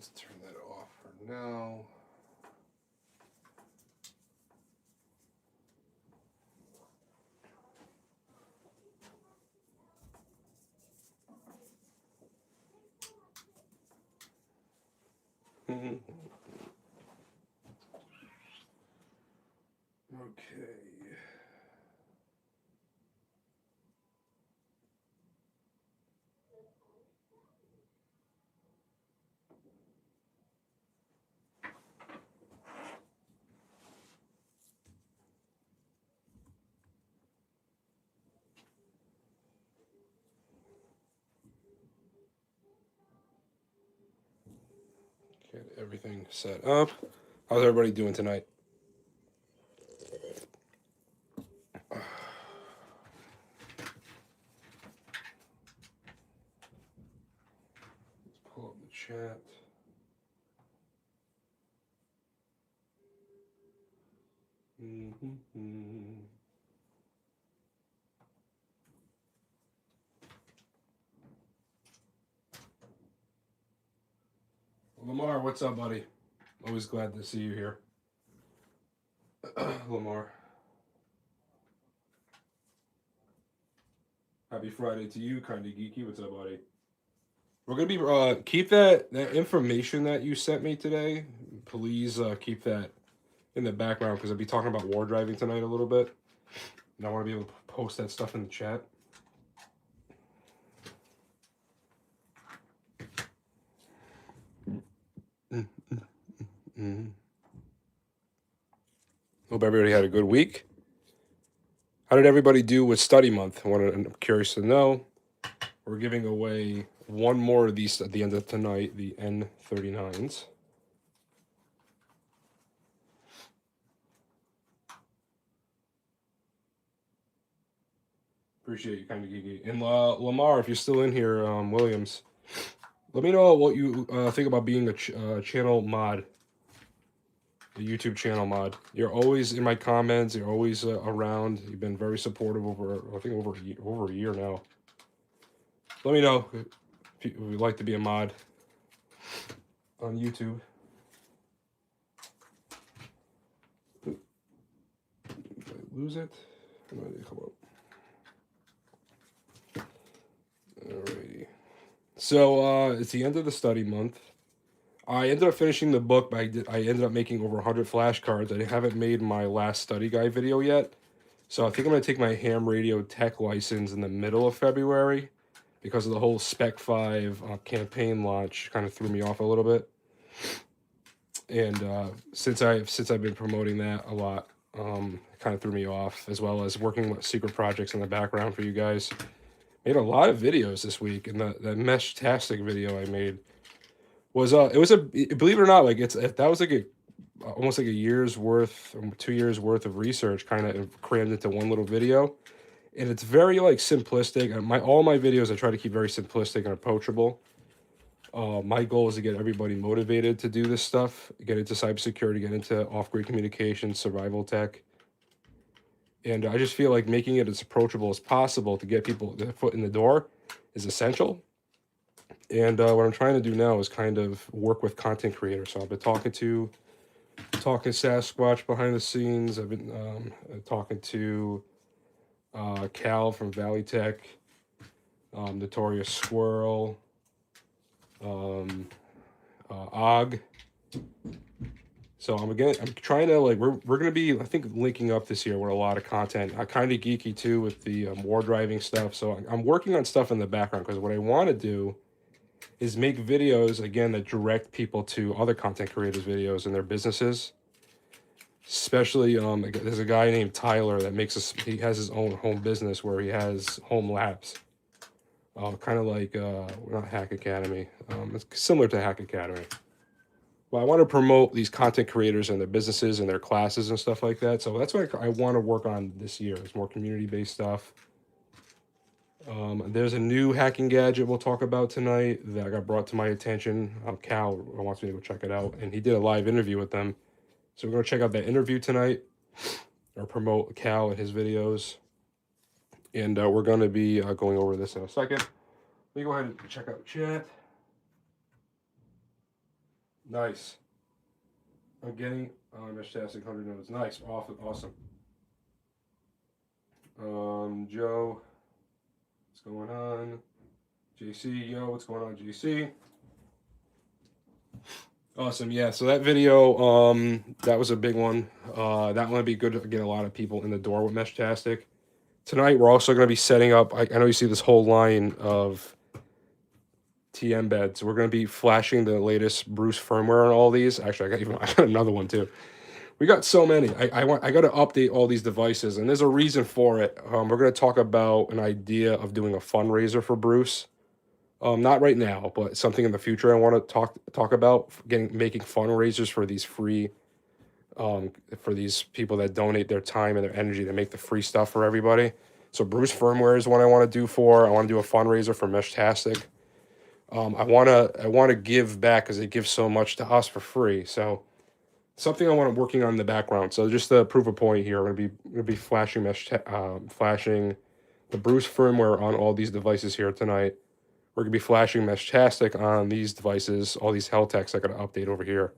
let's turn that off for now. Okay. Get everything set up. How's everybody doing tonight? Let's pull up the chat. Lamar, what's up, buddy? Always glad to see you here. Lamar. Happy Friday to you, Kinda Geeky. What's up, buddy? We're gonna be keep that information that you sent me today. Please keep that in the background because I'll be talking about war driving tonight a little bit, and I want to be able to post that stuff in the chat. Hope everybody had a good week. How did everybody do with study month? I'm curious to know. We're giving away one more of these at the end of tonight, the N39s. Appreciate you, Kinda Geeky. And Lamar, if you're still in here, Williams, let me know what you think about being a channel mod. The YouTube channel mod. You're always in my comments. You're always around. You've been very supportive over a year now. Let me know if you would like to be a mod on YouTube. Did I lose it? No idea. Come up. Alrighty. So it's the end of the study month. I ended up finishing the book, but I ended up making over 100 flashcards. I haven't made my last study guide video yet. So I think I'm going to take my ham radio tech license in the middle of February because of the whole Spec 5 campaign launch kind of threw me off a little bit. And since I've been promoting that a lot, it kind of threw me off, as well as working with secret projects in the background for you guys. Made a lot of videos this week, and the Meshtastic video I made was believe it or not, like that was like almost like a year's worth, 2 years worth of research kind of crammed into one little video. And it's very like simplistic. All my videos I try to keep very simplistic and approachable. My goal is to get everybody motivated to do this stuff, get into cybersecurity, get into off-grid communications, survival tech. And I just feel like making it as approachable as possible to get people their foot in the door is essential. And what I'm trying to do now is kind of work with content creators. So I've been talking Sasquatch behind the scenes. I've been talking to Cal from Valley Tech, Notorious Squirrel, Og. So I'm trying to like we're gonna be, I think, linking up this year with a lot of content. I'm kind of geeky too with the war driving stuff. So I'm working on stuff in the background because what I want to do is make videos again that direct people to other content creators' videos and their businesses. Especially there's a guy named Tyler that he has his own home business where he has home labs. Kind of like not Hack Academy. It's similar to Hack Academy. Well, I want to promote these content creators and their businesses and their classes and stuff like that. So that's what I want to work on this year. It's more community-based stuff. There's a new hacking gadget we'll talk about tonight that got brought to my attention. Cal wants me to go check it out, and he did a live interview with them. So we're going to check out that interview tonight, or promote Cal and his videos. And we're going to be going over this in a second. Let me go ahead and check out chat. Nice. I'm getting Meshtastic 100 nodes. Nice. Awesome. Joe, what's going on? JC, yo, what's going on, JC? Awesome. Yeah. So that video, that was a big one. That one would be good to get a lot of people in the door with Meshtastic. Tonight, we're also going to be setting up. I know you see this whole line of TM beds. We're going to be flashing the latest Bruce firmware on all these. Actually, I got another one too. We got so many. I got to update all these devices, and there's a reason for it. We're going to talk about an idea of doing a fundraiser for Bruce. Not right now, but something in the future I want to talk about, making fundraisers for these free, for these people that donate their time and their energy to make the free stuff for everybody. So Bruce firmware is what I want to do for. I want to do a fundraiser for Meshtastic. I want to give back because it gives so much to us for free. So something I want to working on in the background. So just to prove a point here, we're gonna be flashing flashing the Bruce firmware on all these devices here tonight. We're gonna be flashing Meshtastic on these devices, all these health techs I gotta update over here.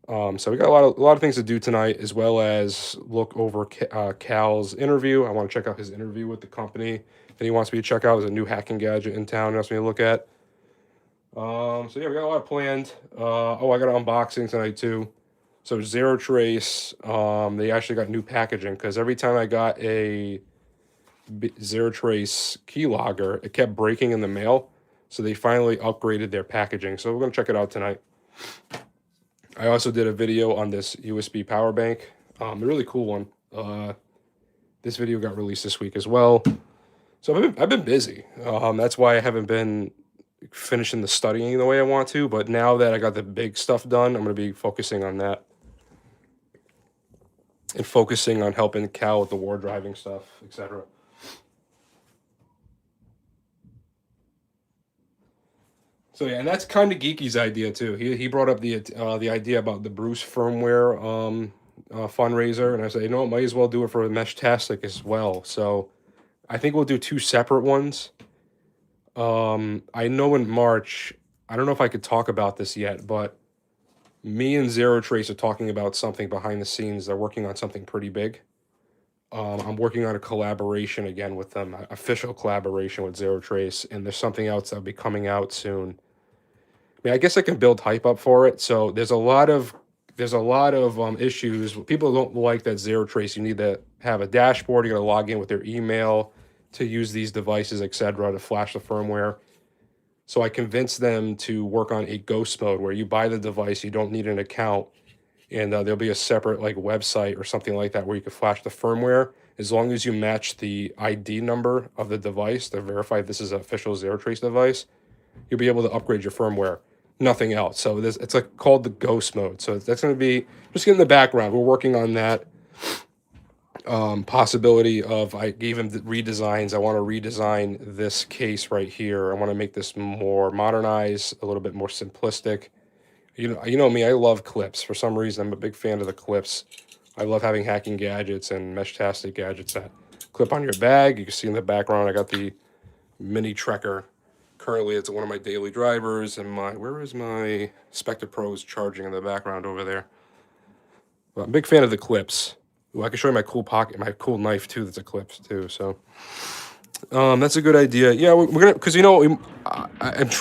So we got a lot of things to do tonight, as well as look over Cal's interview. I want to check out his interview with the company that he wants me to check out. There's a new hacking gadget in town he wants me to look at. So yeah, we got a lot planned. Oh, I got an unboxing tonight too. So Zero Trace, they actually got new packaging because every time I got a Zero Trace keylogger, it kept breaking in the mail. So they finally upgraded their packaging. So we're gonna check it out tonight. I also did a video on this USB power bank, a really cool one. This video got released this week as well. So I've been busy. That's why I haven't been finishing the studying the way I want to. But now that I got the big stuff done, I'm going to be focusing on that. And focusing on helping Cal with the war driving stuff, etc. So yeah, and that's kind of Geeky's idea too. He brought up the idea about the Bruce firmware fundraiser, and I said, you know what, might as well do it for Meshtastic as well. So I think we'll do two separate ones. I know in March, I don't know if I could talk about this yet, but me and Zero Trace are talking about something behind the scenes. They're working on something pretty big. I'm working on a collaboration again with them, official collaboration with Zero Trace, and there's something else that'll be coming out soon. I mean, I guess I can build hype up for it. So there's a lot of issues. People don't like that Zero Trace. You need to have a dashboard. You got to log in with their email to use these devices, etc., to flash the firmware. So I convinced them to work on a ghost mode where you buy the device, you don't need an account, and there'll be a separate like website or something like that where you can flash the firmware as long as you match the ID number of the device to verify this is an official Zero Trace device. You'll be able to upgrade your firmware. Nothing else. So it's like called the ghost mode. So that's going to be just in the background. We're working on that. Possibility of even redesigns. I want to redesign this case right here. I want to make this more modernized, a little bit more simplistic. You know me, I love clips. For some reason, I'm a big fan of the clips. I love having hacking gadgets and Meshtastic gadgets that clip on your bag. You can see in the background, I got the mini Trekker. Currently, it's one of my daily drivers, and where is my Spectre Pro's charging in the background over there? But I'm a big fan of the clips. Ooh, I can show you my cool pocket, my cool knife too. That's a clips too. So, that's a good idea. Yeah, we're gonna, because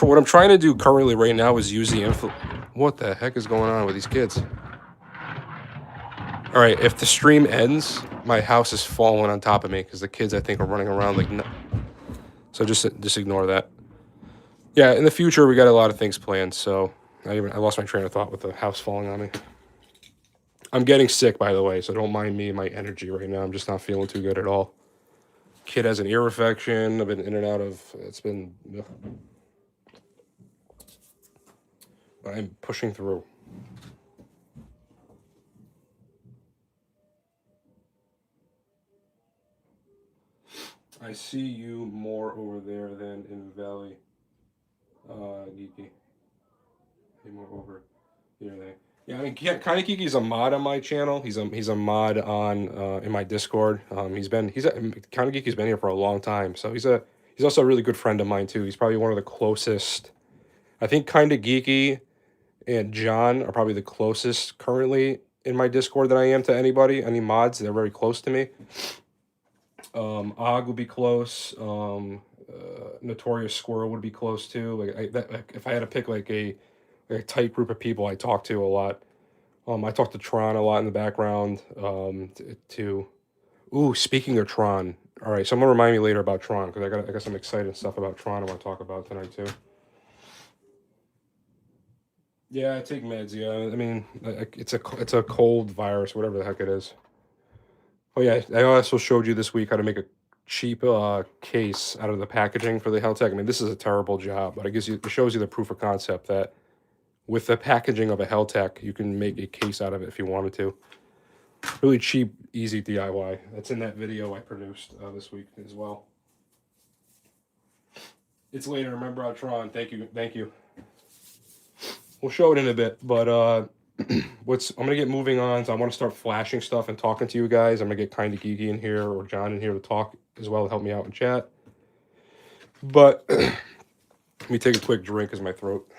what I'm trying to do currently right now is use the info. What the heck is going on with these kids? All right, if the stream ends, my house is falling on top of me because the kids I think are running around like. So just ignore that. Yeah, in the future we got a lot of things planned. So I lost my train of thought with the house falling on me. I'm getting sick, by the way, so don't mind me and my energy right now. I'm just not feeling too good at all. Kid has an ear infection. I've been in and out of. It's been. But I'm pushing through. I see you more over there than in Valley. Geeky. More over here. Yeah, I mean, kind of Geeky's a mod on my channel. He's a mod on in my Discord. Kind of Geeky's been here for a long time, so he's also a really good friend of mine too. He's probably one of the closest. I think kind of Geeky and John are probably the closest currently in my Discord that I am to anybody, any mods. They're very close to me. Og would be close. Notorious Squirrel would be close too. Like if I had to pick like a tight group of people I talk to a lot. I talk to Tron a lot in the background. Ooh, speaking of Tron, all right, someone remind me later about Tron because I got some exciting stuff about Tron I want to talk about tonight too. Yeah, I take meds. Yeah, I mean, it's a cold virus, whatever the heck it is. Oh yeah, I also showed you this week how to make a cheap case out of the packaging for the Heltec. I mean, this is a terrible job, but it shows you the proof of concept that with the packaging of a Heltec, you can make a case out of it if you wanted to. Really cheap, easy DIY. That's in that video I produced this week as well. It's later. Remember Tron. Thank you. Thank you. We'll show it in a bit, but I'm gonna get moving on. So I want to start flashing stuff and talking to you guys. I'm gonna get kind of geeky in here or John in here to talk as well to help me out in chat. But let me take a quick drink as my throat.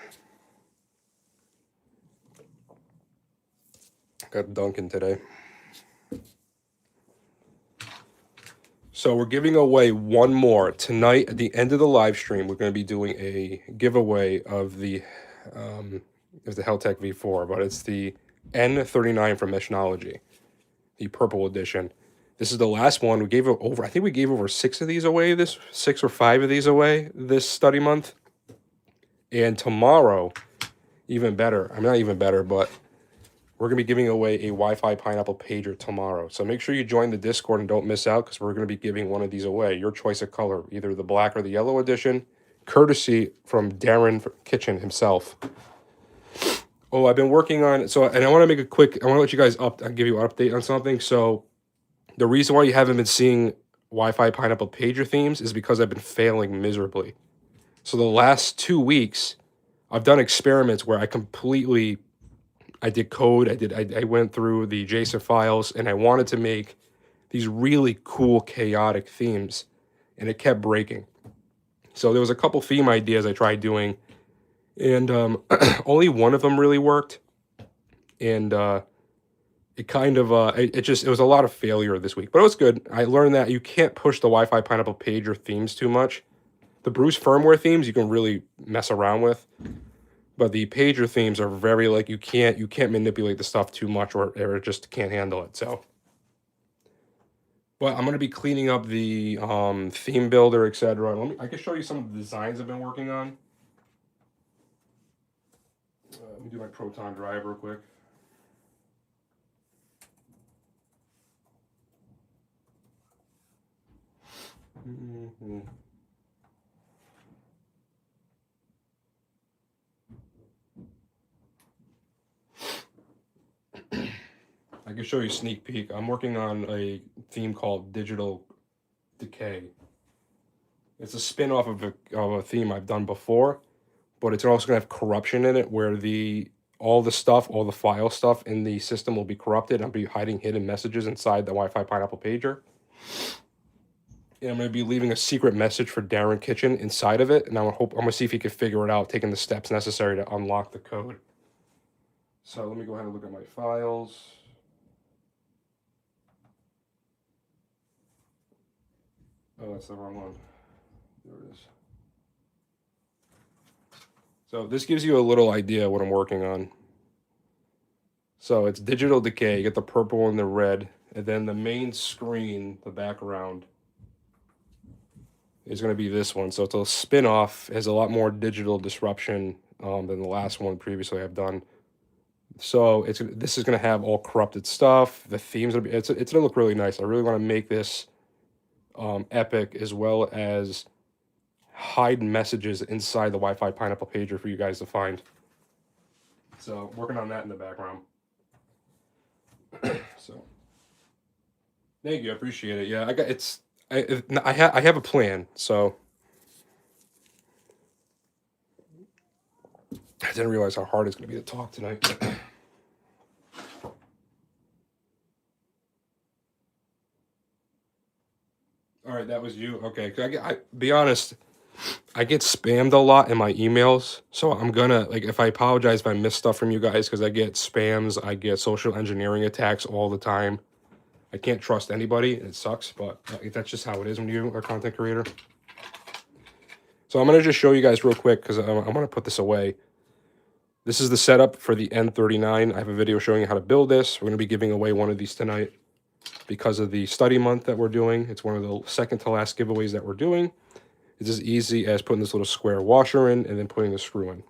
Got Dunkin' today. So we're giving away one more tonight at the end of the live stream. We're going to be doing a giveaway of the Heltec V4, but it's the N39 from Meshtastic, the purple edition. This is the last one. We gave over. I think we gave over 6 of these away. 6 or 5 of these away this study month. And tomorrow, even better. I mean, not even better, but we're going to be giving away a Wi-Fi Pineapple pager tomorrow. So make sure you join the Discord and don't miss out because we're going to be giving one of these away. Your choice of color, either the black or the yellow edition, courtesy from Darren Kitchen himself. Oh, I've been working on it. And I want to make a quick, I want to let you guys give you an update on something. So the reason why you haven't been seeing Wi-Fi Pineapple pager themes is because I've been failing miserably. So the last 2 weeks, I've done experiments where I did code. I went through the JSON files and I wanted to make these really cool chaotic themes, and it kept breaking. So there was a couple theme ideas I tried doing, and only one of them really worked. And it kind of it was a lot of failure this week, but it was good. I learned that you can't push the Wi-Fi Pineapple pager themes too much. The Bruce firmware themes you can really mess around with. But the pager themes are very you can't manipulate the stuff too much or it just can't handle it. So, but I'm gonna be cleaning up the theme builder, etc. I can show you some of the designs I've been working on. Let me do my Proton drive real quick. I can show you a sneak peek. I'm working on a theme called Digital Decay. It's a spin-off of a theme I've done before, but it's also going to have corruption in it where all the file stuff in the system will be corrupted. I'll be hiding hidden messages inside the Wi-Fi Pineapple pager. And I'm going to be leaving a secret message for Darren Kitchen inside of it, and I'm going to see if he can figure it out, taking the steps necessary to unlock the code. So let me go ahead and look at my files. Oh, that's the wrong one. There it is. So this gives you a little idea of what I'm working on. So it's Digital Decay. You get the purple and the red. And then the main screen, the background, is going to be this one. So it's a spin-off. It has a lot more digital disruption than the last one previously I've done. So this is going to have all corrupted stuff. The themes, it's going to look really nice. I really want to make this epic, as well as hide messages inside the Wi-Fi Pineapple pager for you guys to find. So working on that in the background. So thank you, I appreciate it. Yeah, I have a plan. So I didn't realize how hard it's going to be to talk tonight. All right, that was you. Okay, I be honest. I get spammed a lot in my emails, so I'm gonna like if I apologize if I miss stuff from you guys because I get spams, I get social engineering attacks all the time. I can't trust anybody, and it sucks, but that's just how it is when you are a content creator. So I'm gonna just show you guys real quick because I'm gonna put this away. This is the setup for the N39. I have a video showing you how to build this. We're gonna be giving away one of these tonight because of the study month that we're doing. It's one of the second to last giveaways that we're doing. It's as easy as putting this little square washer in and then putting the screw in.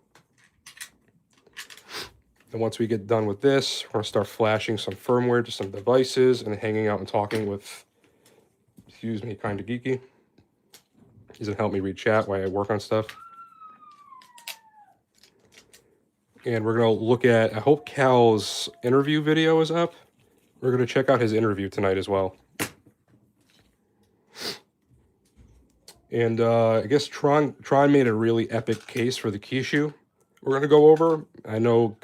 And once we get done with this, we're going to start flashing some firmware to some devices and hanging out and talking with, excuse me, kind of geeky. He's going to help me read chat while I work on stuff. And we're going to look at, I hope Cal's interview video is up. We're going to check out his interview tonight as well. And I guess Tron made a really epic case for the Kishu we're going to go over. I know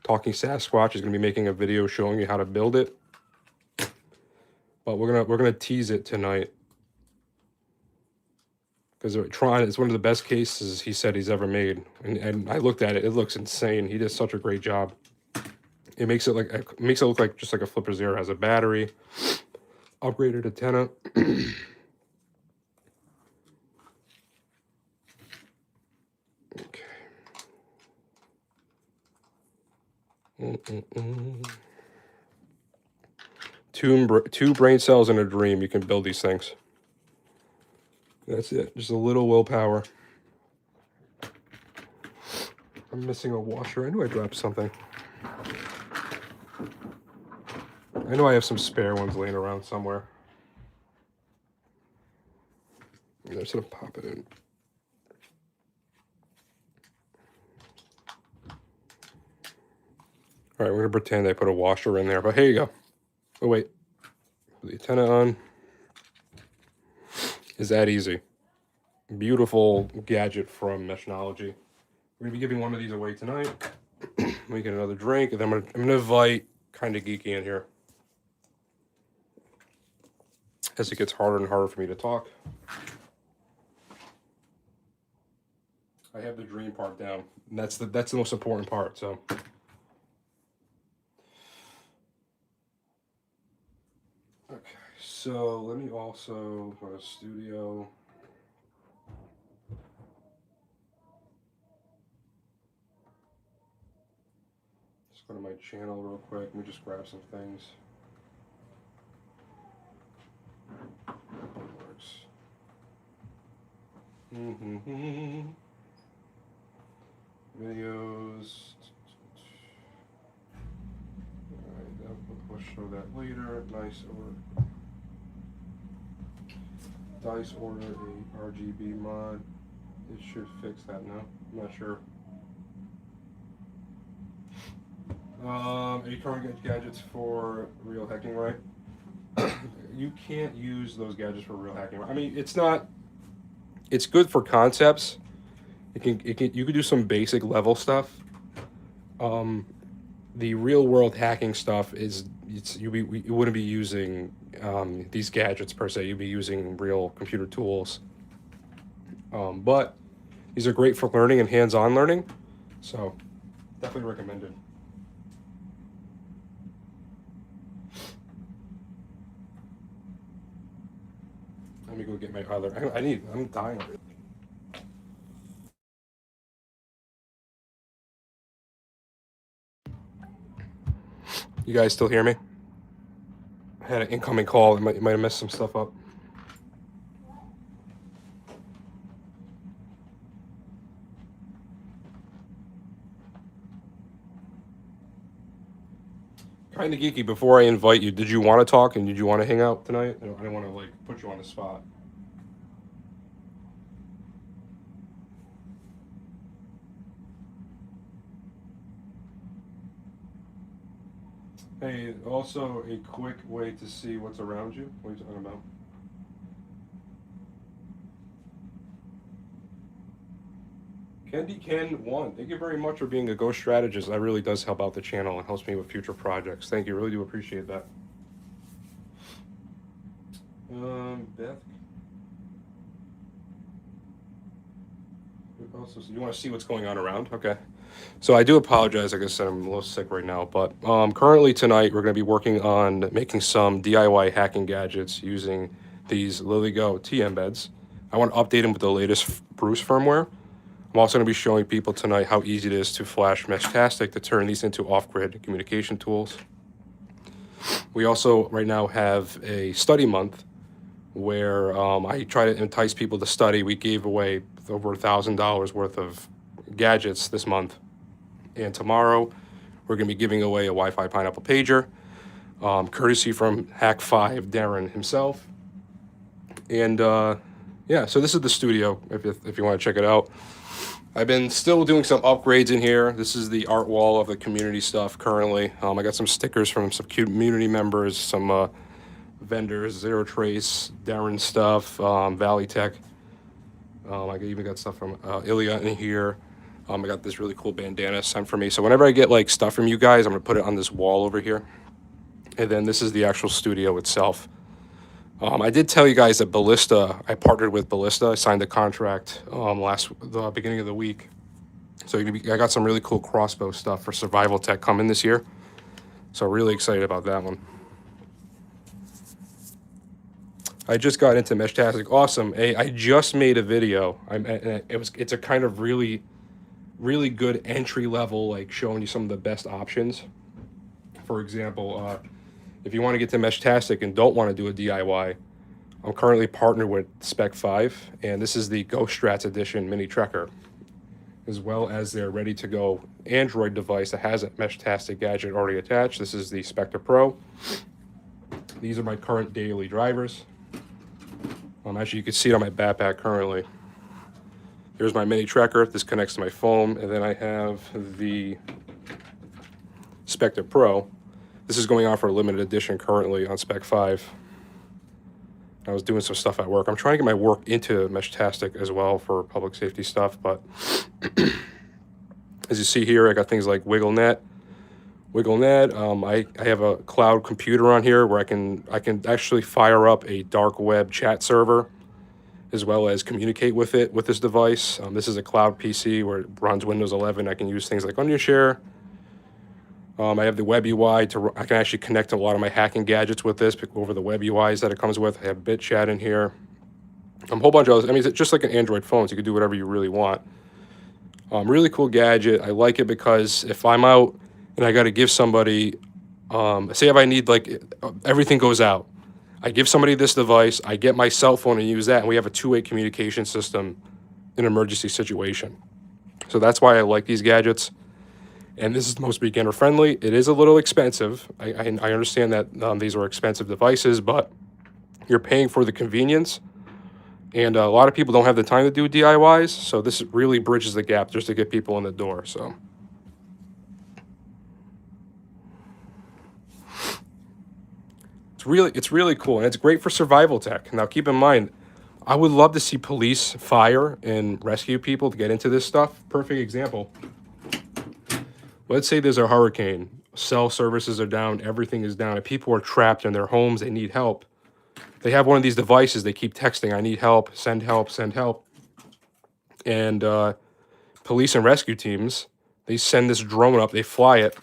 Talking Sasquatch is going to be making a video showing you how to build it. But we're gonna tease it tonight. Because Tron is one of the best cases he said he's ever made. And I looked at it, it looks insane. He does such a great job. It makes it look like just like a Flipper Zero. It has a battery, upgraded antenna. Okay. Two brain cells in a dream. You can build these things. That's it. Just a little willpower. I'm missing a washer. I knew I dropped something. I know I have some spare ones laying around somewhere. I'm just gonna pop it in. All right, we're gonna pretend I put a washer in there, but here you go. Oh wait, put the antenna on. Is that easy? Beautiful gadget from Meshtastic. We're gonna be giving one of these away tonight. We get another drink, and then I'm gonna invite kind of geeky in here as it gets harder and harder for me to talk. I have the dream part down, and that's the most important part. So. Okay, so let me also go to studio. Just go to my channel real quick. Let me just grab some things. Works. Videos. Alright, we'll show that later. Nice order. Dice order a RGB mod. It should fix that now. I'm not sure. Are you current gadgets for real hacking, right? You can't use those gadgets for real hacking. I mean, it's not. It's good for concepts. You can do some basic level stuff. The real world hacking stuff is you wouldn't be using these gadgets per se. You'd be using real computer tools. But these are great for learning and hands-on learning, so definitely recommended. Let me go get my other. I'm dying. You guys still hear me? I had an incoming call. It might have messed some stuff up. Kind of geeky. Before I invite you, did you want to talk and did you want to hang out tonight? I don't want to like put you on the spot. Hey, also a quick way to see what's around you. What are you talking about? Candy Ken 1, thank you very much for being a ghost strategist. That really does help out the channel and helps me with future projects. Thank you, really do appreciate that. Beth. Also, so you want to see what's going on around? Okay. So I do apologize. Like I said, I'm a little sick right now, but currently tonight we're going to be working on making some DIY hacking gadgets using these LilyGo T embeds. I want to update them with the latest Bruce firmware. I'm also going to be showing people tonight how easy it is to flash Meshtastic to turn these into off-grid communication tools. We also right now have a study month where I try to entice people to study. We gave away over $1,000 worth of gadgets this month. And tomorrow, we're going to be giving away a Wi-Fi Pineapple pager, courtesy from Hack5 Darren himself. And yeah, so this is the studio, if you want to check it out. I've been still doing some upgrades in here. This is the art wall of the community stuff currently. I got some stickers from some community members, some vendors, Zero Trace, Darren stuff, Valley Tech. I even got stuff from Ilya in here. I got this really cool bandana sent for me. So whenever I get like stuff from you guys, I'm gonna put it on this wall over here. And then this is the actual studio itself. I did tell you guys that Ballista, I partnered with Ballista. I signed a contract the beginning of the week. So I got some really cool crossbow stuff for survival tech coming this year. So really excited about that one. I just got into Meshtastic. Awesome. I just made a video. It's a kind of really good entry level, like showing you some of the best options. For example, if you want to get to Meshtastic and don't want to do a DIY, I'm currently partnered with Spec 5, and this is the GhostStrats Edition mini tracker, as well as their ready-to-go Android device that has a Meshtastic gadget already attached. This is the Spectre Pro. These are my current daily drivers. Actually, you can see it on my backpack currently. Here's my mini tracker. This connects to my phone, and then I have the Spectre Pro. This is going on for a limited edition currently on Spec 5. I was doing some stuff at work. I'm trying to get my work into Meshtastic as well for public safety stuff, but as you see here, I got things like WiggleNet. I have a cloud computer on here where I can actually fire up a dark web chat server as well as communicate with it with this device. This is a cloud PC where it runs Windows 11. I can use things like OnionShare. I have the web UI I can actually connect to a lot of my hacking gadgets with this over the web UIs that it comes with. I have BitChat in here. A whole bunch of others. I mean, it's just like an Android phone, so you can do whatever you really want. Really cool gadget. I like it because if I'm out and I got to give somebody, say if I need, like, everything goes out. I give somebody this device, I get my cell phone and use that, and we have a two-way communication system in an emergency situation. So that's why I like these gadgets. And this is the most beginner-friendly. It is a little expensive. I understand that these are expensive devices, but you're paying for the convenience. And a lot of people don't have the time to do DIYs, so this really bridges the gap just to get people in the door. So it's really cool, and it's great for survival tech. Now, keep in mind, I would love to see police, fire, and rescue people to get into this stuff. Perfect example. Let's say there's a hurricane, cell services are down, everything is down, and people are trapped in their homes, they need help. They have one of these devices, they keep texting, I need help, send help, send help. And police and rescue teams, they send this drone up, they fly it.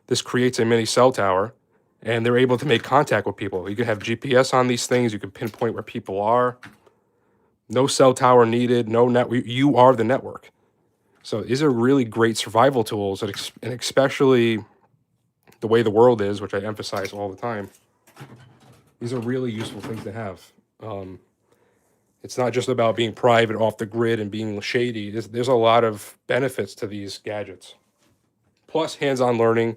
This creates a mini cell tower, and they're able to make contact with people. You can have GPS on these things, you can pinpoint where people are. No cell tower needed, no network, you are the network. So these are really great survival tools, and especially the way the world is, which I emphasize all the time. These are really useful things to have. It's not just about being private, off the grid, and being shady. There's a lot of benefits to these gadgets. Plus hands-on learning.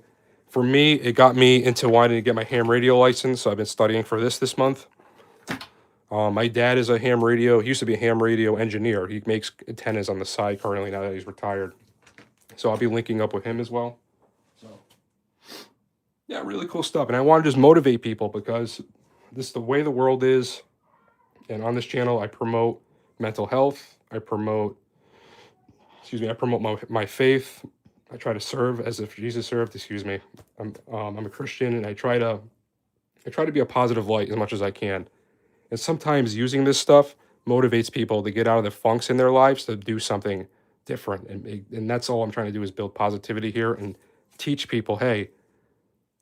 For me, it got me into wanting to get my ham radio license, so I've been studying for this month. My dad is he used to be a ham radio engineer. He makes antennas on the side currently now that he's retired. So I'll be linking up with him as well. So yeah, really cool stuff. And I want to just motivate people because this is the way the world is. And on this channel, I promote mental health. I promote my faith. I try to serve as if Jesus served, I'm a Christian, and I try to be a positive light as much as I can. And sometimes using this stuff motivates people to get out of the funks in their lives to do something different, and that's all I'm trying to do is build positivity here and teach people, hey,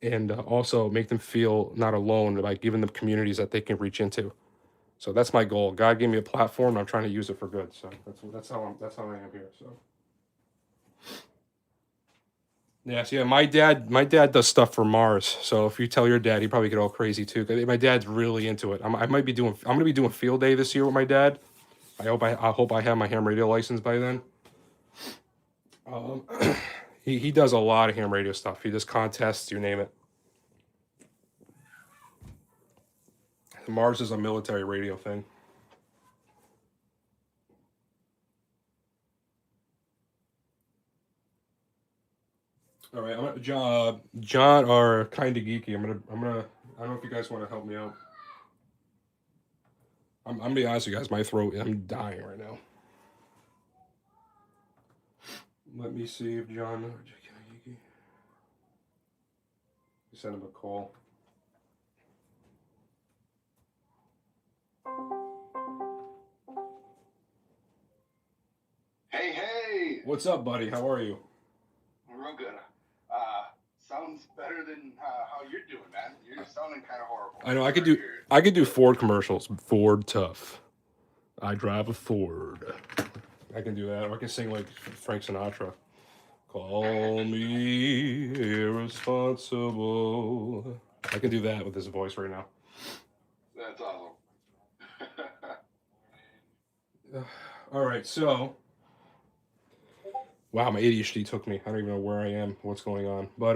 and also make them feel not alone by giving them communities that they can reach into. So that's my goal. God gave me a platform, and I'm trying to use it for good. So that's how I am here. So yes, yeah. My dad does stuff for Mars. So if you tell your dad, he probably get all crazy too. 'Cause my dad's really into it. I might be doing. I'm gonna be doing field day this year with my dad. I hope I have my ham radio license by then. Um, he does a lot of ham radio stuff. He does contests, you name it. Mars is a military radio thing. All right, John are kind of geeky. I don't know if you guys want to help me out. I'm gonna be honest with you guys. My throat, I'm dying right now. Let me see if John or Kinda Geeky. Send him a call. Hey, What's up, buddy? How are you? real good. Sounds better than how you're doing, man. You're sounding kind of horrible. I know I could do Ford commercials. Ford tough. I drive a Ford. I can do that. Or I can sing like Frank Sinatra. Call me irresponsible. I can do that with this voice right now. That's awesome. All right, so wow, my ADHD took me. I don't even know where I am, what's going on. But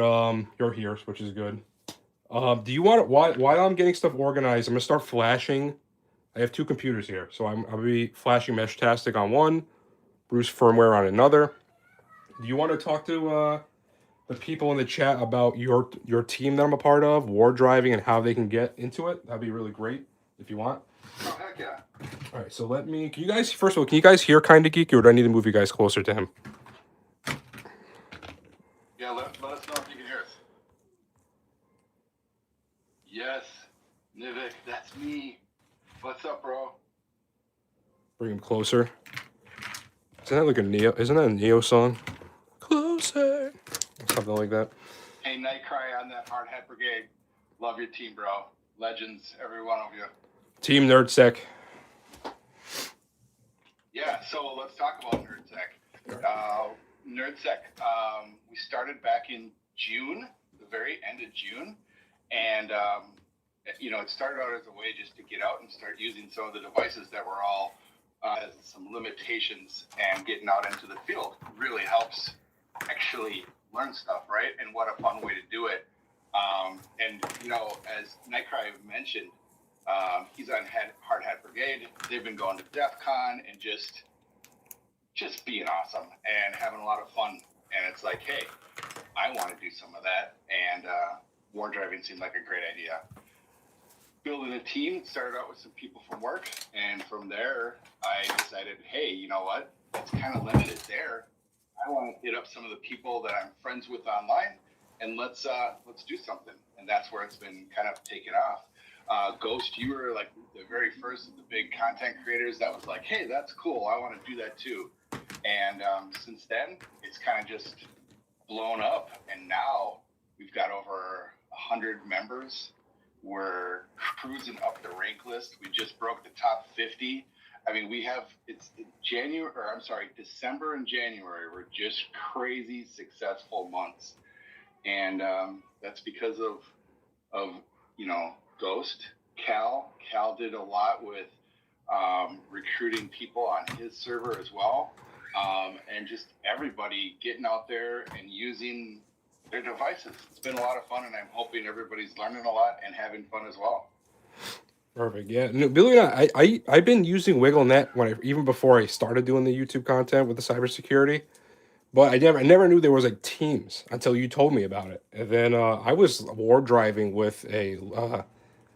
you're here, which is good. Do you want while I'm getting stuff organized, I'm gonna start flashing. I have two computers here, so I'll be flashing Meshtastic on one, Bruce firmware on another. Do you want to talk to the people in the chat about your team that I'm a part of, war driving, and how they can get into it? That'd be really great if you want. Oh, heck yeah. All right, so can you guys, first of all, can you guys hear Kinda Geeky, or do I need to move you guys closer to him? Yeah, let us know if you can hear us. Yes, Nivik, that's me. What's up, bro? Bring him closer. Isn't that a Neo song? Closer. Something like that. Hey, Nightcry on that Hard Hat Brigade. Love your team, bro. Legends, every one of you. Team NerdSec. Yeah, so let's talk about NerdSec. NerdSec, we started back in June, the very end of June, and it started out as a way just to get out and start using some of the devices that were all has some limitations, and getting out into the field really helps actually learn stuff, right? And what a fun way to do it. As Nightcry mentioned, he's on Hard Hat Brigade. They've been going to DEF CON and just being awesome and having a lot of fun. And it's like, hey, I want to do some of that. And war driving seemed like a great idea. Building a team, started out with some people from work. And from there, I decided, hey, you know what? It's kind of limited there. I want to hit up some of the people that I'm friends with online, and let's do something. And that's where it's been kind of taken off. Ghost, you were like the very first of the big content creators that was like, hey, that's cool. I want to do that too. And since then, it's kind of just blown up. And now we've got over 100 members. We're cruising up the rank list. We just broke the top 50. I mean, December and January were just crazy successful months. And that's because of Ghost. Cal did a lot with recruiting people on his server as well. And just everybody getting out there and using their devices. It's been a lot of fun, and I'm hoping everybody's learning a lot and having fun as well. Perfect. Yeah. No, believe it or not, I've been using WiggleNet even before I started doing the YouTube content with the cybersecurity. But I never knew there was like teams until you told me about it. And then I was war driving with a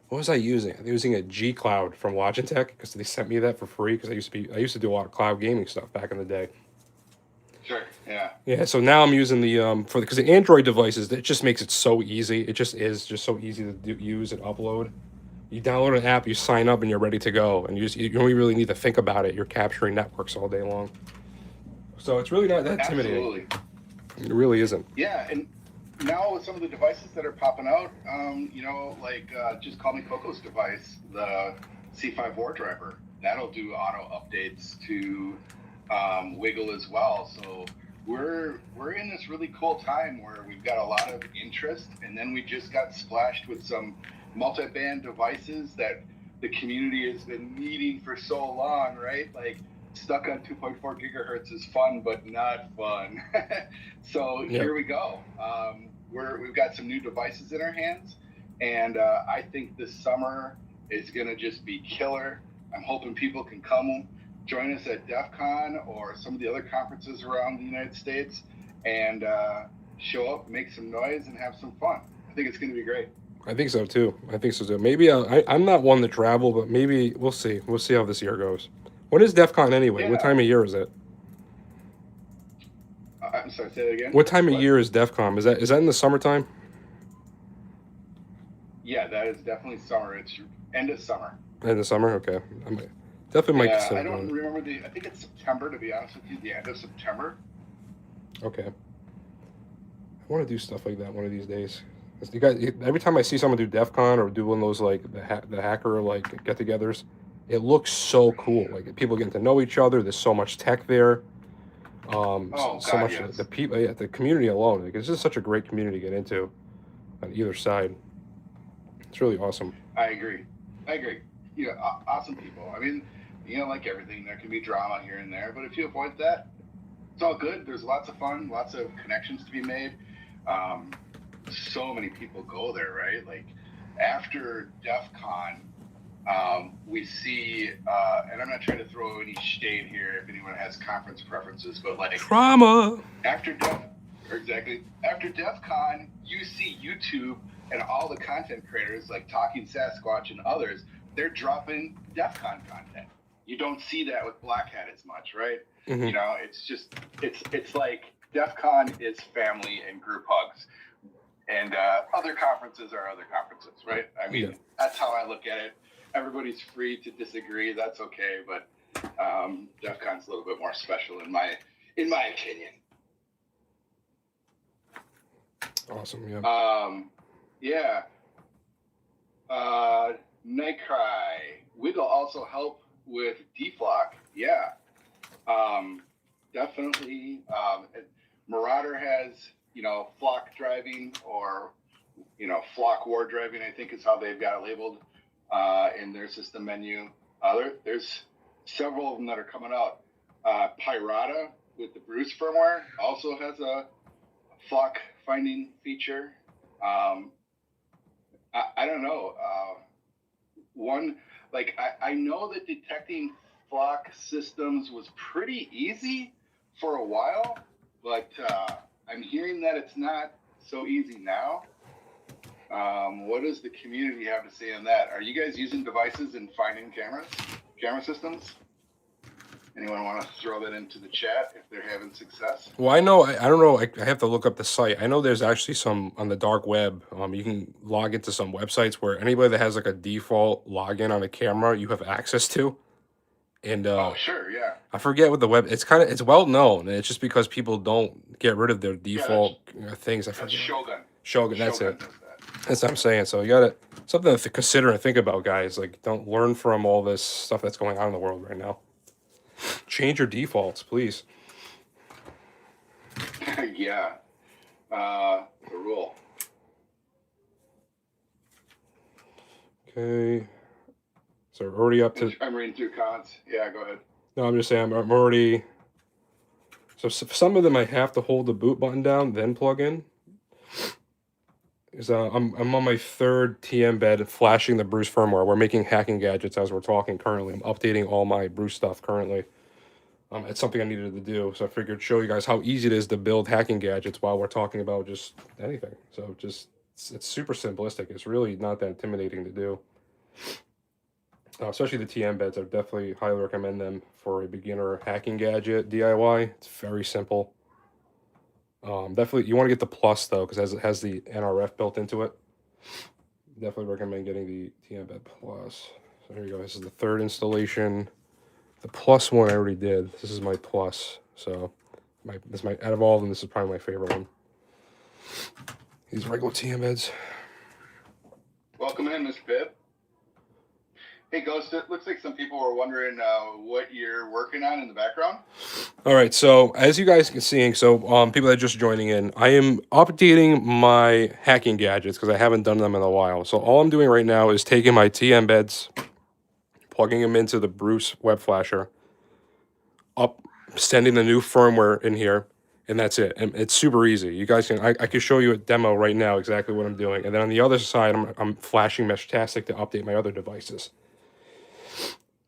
what was I using? I was using a G Cloud from Logitech because they sent me that for free because I used to do a lot of cloud gaming stuff back in the day. Sure. Yeah. Yeah. So now I'm using because the Android devices, it just makes it so easy. It just is so easy to use and upload. You download an app, you sign up, and you're ready to go. And you don't really need to think about it. You're capturing networks all day long. So it's really not that intimidating. Absolutely. It really isn't. Yeah, and now with some of the devices that are popping out, like just call me Coco's device, the C5 war driver, that'll do auto updates to Wiggle as well. So we're in this really cool time where we've got a lot of interest, and then we just got splashed with some multi-band devices that the community has been needing for so long, right? Like stuck on 2.4 gigahertz is fun, but not fun. So here we go. We've got some new devices in our hands, and I think this summer is going to just be killer. I'm hoping people can come join us at DEF CON or some of the other conferences around the United States and show up, make some noise, and have some fun. I think it's going to be great. I think so too. Maybe I'm not one to travel, but maybe we'll see. We'll see how this year goes. When is DEF CON anyway? Yeah. What time of year is it? I'm sorry, say that again. What time of year is DEF CON? Is that in the summertime? Yeah, that is definitely summer. It's end of summer. End of summer? Okay. Definitely might consider I don't going. remember I think it's September, to be honest with you, the end of September. Okay. I want to do stuff like that one of these days. You guys, every time I see someone do DEF CON or do one of those like the hacker like get-togethers, it looks so cool. Like people getting to know each other. There's so much tech there. So much yes. the people, the community alone. Like it's just such a great community to get into on either side. It's really awesome. I agree. Awesome people. I mean, like everything, there can be drama here and there, but if you avoid that, it's all good. There's lots of fun, lots of connections to be made. So many people go there, right? Like after DEF CON, we see, and I'm not trying to throw any shade here if anyone has conference preferences, but like trauma. After DEF CON, you see YouTube and all the content creators like Talking Sasquatch and others, they're dropping DEF CON content. You don't see that with Black Hat as much, right? Mm-hmm. It's just, it's like DEF CON is family and group hugs. And other conferences are other conferences, right? I mean, That's how I look at it. Everybody's free to disagree. That's okay. But DEF CON's a little bit more special in my opinion. Awesome. Yeah. Nightcry. Wiggle also help with deflock. Yeah. Definitely. Marauder has, flock driving or, flock war driving, I think is how they've got it labeled in their system menu. There's several of them that are coming out. Pirata with the Bruce firmware also has a flock finding feature. I don't know. I know that detecting flock systems was pretty easy for a while, but I'm hearing that it's not so easy now. What does the community have to say on that? Are you guys using devices and finding camera systems? Anyone want to throw that into the chat if they're having success? Well, I know, I don't know, I have to look up the site. I know there's actually some on the dark web. You can log into some websites where anybody that has like a default login on a camera, you have access to. And oh, sure, yeah. I forget what the web, it's well known. And it's just because people don't get rid of their default things. I forget. That's Shogun, that's it. Does that. That's what I'm saying. So you got something to consider and think about, guys. Like, don't learn from all this stuff that's going on in the world right now. Change your defaults, please. Yeah. The rule. Okay. So we're already up to... I'm reading through comments. Yeah, go ahead. No, I'm just saying I'm already... So some of them I have to hold the boot button down, then plug in. I'm on my third TM bed flashing the Bruce firmware. We're making hacking gadgets as we're talking currently. I'm updating all my Bruce stuff currently. It's something I needed to do, so I figured show you guys how easy it is to build hacking gadgets while we're talking about just anything. So just it's super simplistic. It's really not that intimidating to do. Especially the TM beds. I definitely highly recommend them for a beginner hacking gadget DIY. It's very simple. Definitely, you want to get the Plus though, because it has the NRF built into it. Definitely recommend getting the TM bed Plus. So here you go. This is the third installation. The Plus one I already did. This is my Plus. So Out of all of them, this is probably my favorite one. These regular TM beds. Welcome in, Mr. Pip. Hey, Ghost, it looks like some people were wondering what you're working on in the background. All right, so as you guys can see, people that are just joining in, I am updating my hacking gadgets because I haven't done them in a while. So all I'm doing right now is taking my TM beds, plugging them into the Bruce web flasher, sending the new firmware in here, and that's it. And it's super easy. You guys can, I can show you a demo right now exactly what I'm doing. And then on the other side, I'm flashing Meshtastic to update my other devices.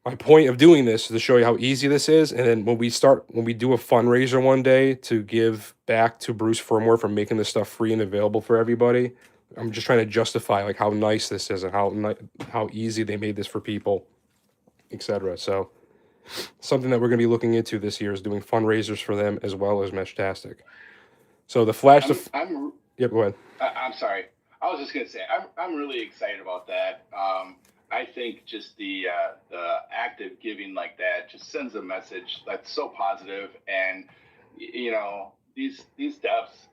My point of doing this is to show you how easy this is, and then when we do a fundraiser one day to give back to Bruce Firmware for making this stuff free and available for everybody, I'm just trying to justify like how nice this is and how easy they made this for people, etc. So something that we're going to be looking into this year is doing fundraisers for them as well as Meshtastic. So the flash, yep, go ahead. I'm sorry. I was just gonna say I'm really excited about that. I think just the active giving like that just sends a message that's so positive. And you know, these devs,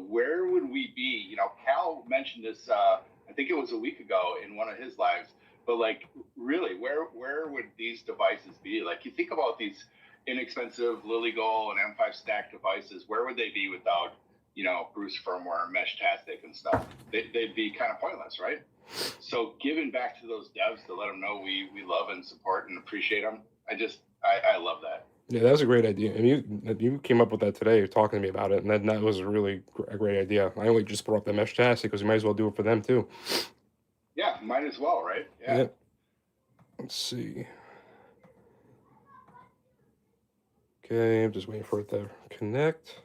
where would we be? You know, Cal mentioned this. I think it was a week ago in one of his lives. But like, really, where would these devices be? Like, you think about these inexpensive Lily Goal and M5 stack devices. Where would they be without, you know, Bruce firmware, Meshtastic, and stuff? They'd be kind of pointless, right? So giving back to those devs to let them know we love and support and appreciate them. I love that. Yeah, that was a great idea. And you came up with that today. You're talking to me about it, and that was a really a great idea. I only just brought up the Meshtastic because you might as well do it for them too. Yeah, might as well, right? Yeah. Let's see. Okay, I'm just waiting for it to connect.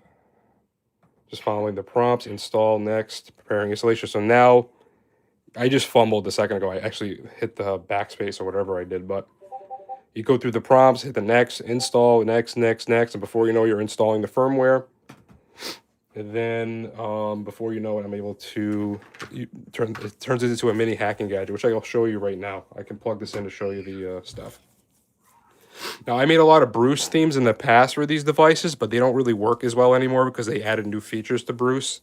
Just following the prompts, install next, preparing installation. So now, I just fumbled a second ago. I actually hit the backspace or whatever I did, but you go through the prompts, hit the next, install, next, and before you know, you're installing the firmware. And then before you know it, I'm able to it turns it into a mini hacking gadget, which I'll show you right now. I can plug this in to show you the stuff. Now, I made a lot of Bruce themes in the past for these devices, but they don't really work as well anymore because they added new features to Bruce.